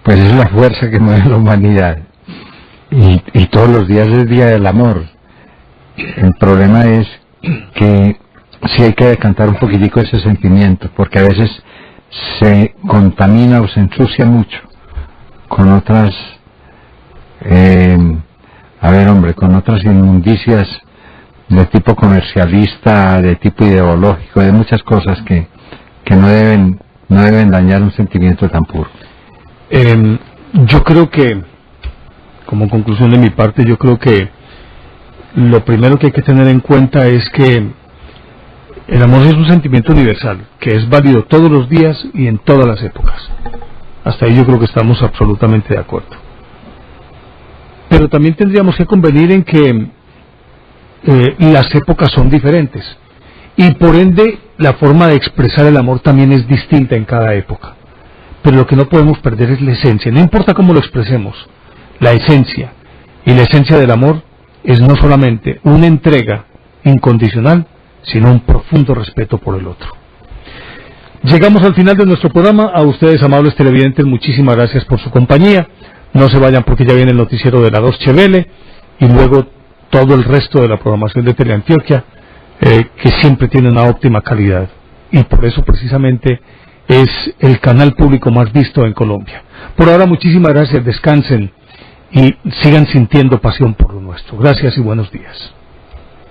pues es la fuerza que mueve la humanidad. Y todos los días es día del amor. El problema es que sí hay que decantar un poquitico ese sentimiento, porque a veces se contamina o se ensucia mucho con otras, con otras inmundicias de tipo comercialista, de tipo ideológico, de muchas cosas que no deben dañar un sentimiento tan puro. Yo creo que, como conclusión de mi parte, yo creo que lo primero que hay que tener en cuenta es que el amor es un sentimiento universal, que es válido todos los días y en todas las épocas. Hasta ahí yo creo que estamos absolutamente de acuerdo. Pero también tendríamos que convenir en que las épocas son diferentes y por ende la forma de expresar el amor también es distinta en cada época. Pero lo que no podemos perder es la esencia, no importa cómo lo expresemos, la esencia. Y la esencia del amor es no solamente una entrega incondicional, sino un profundo respeto por el otro. Llegamos al final de nuestro programa. A ustedes, amables televidentes, muchísimas gracias por su compañía. No se vayan porque ya viene el noticiero de la Deutsche Welle y luego todo el resto de la programación de Teleantioquia, que siempre tiene una óptima calidad y por eso precisamente es el canal público más visto en Colombia. Por ahora, muchísimas gracias, descansen y sigan sintiendo pasión por lo nuestro. Gracias y buenos días.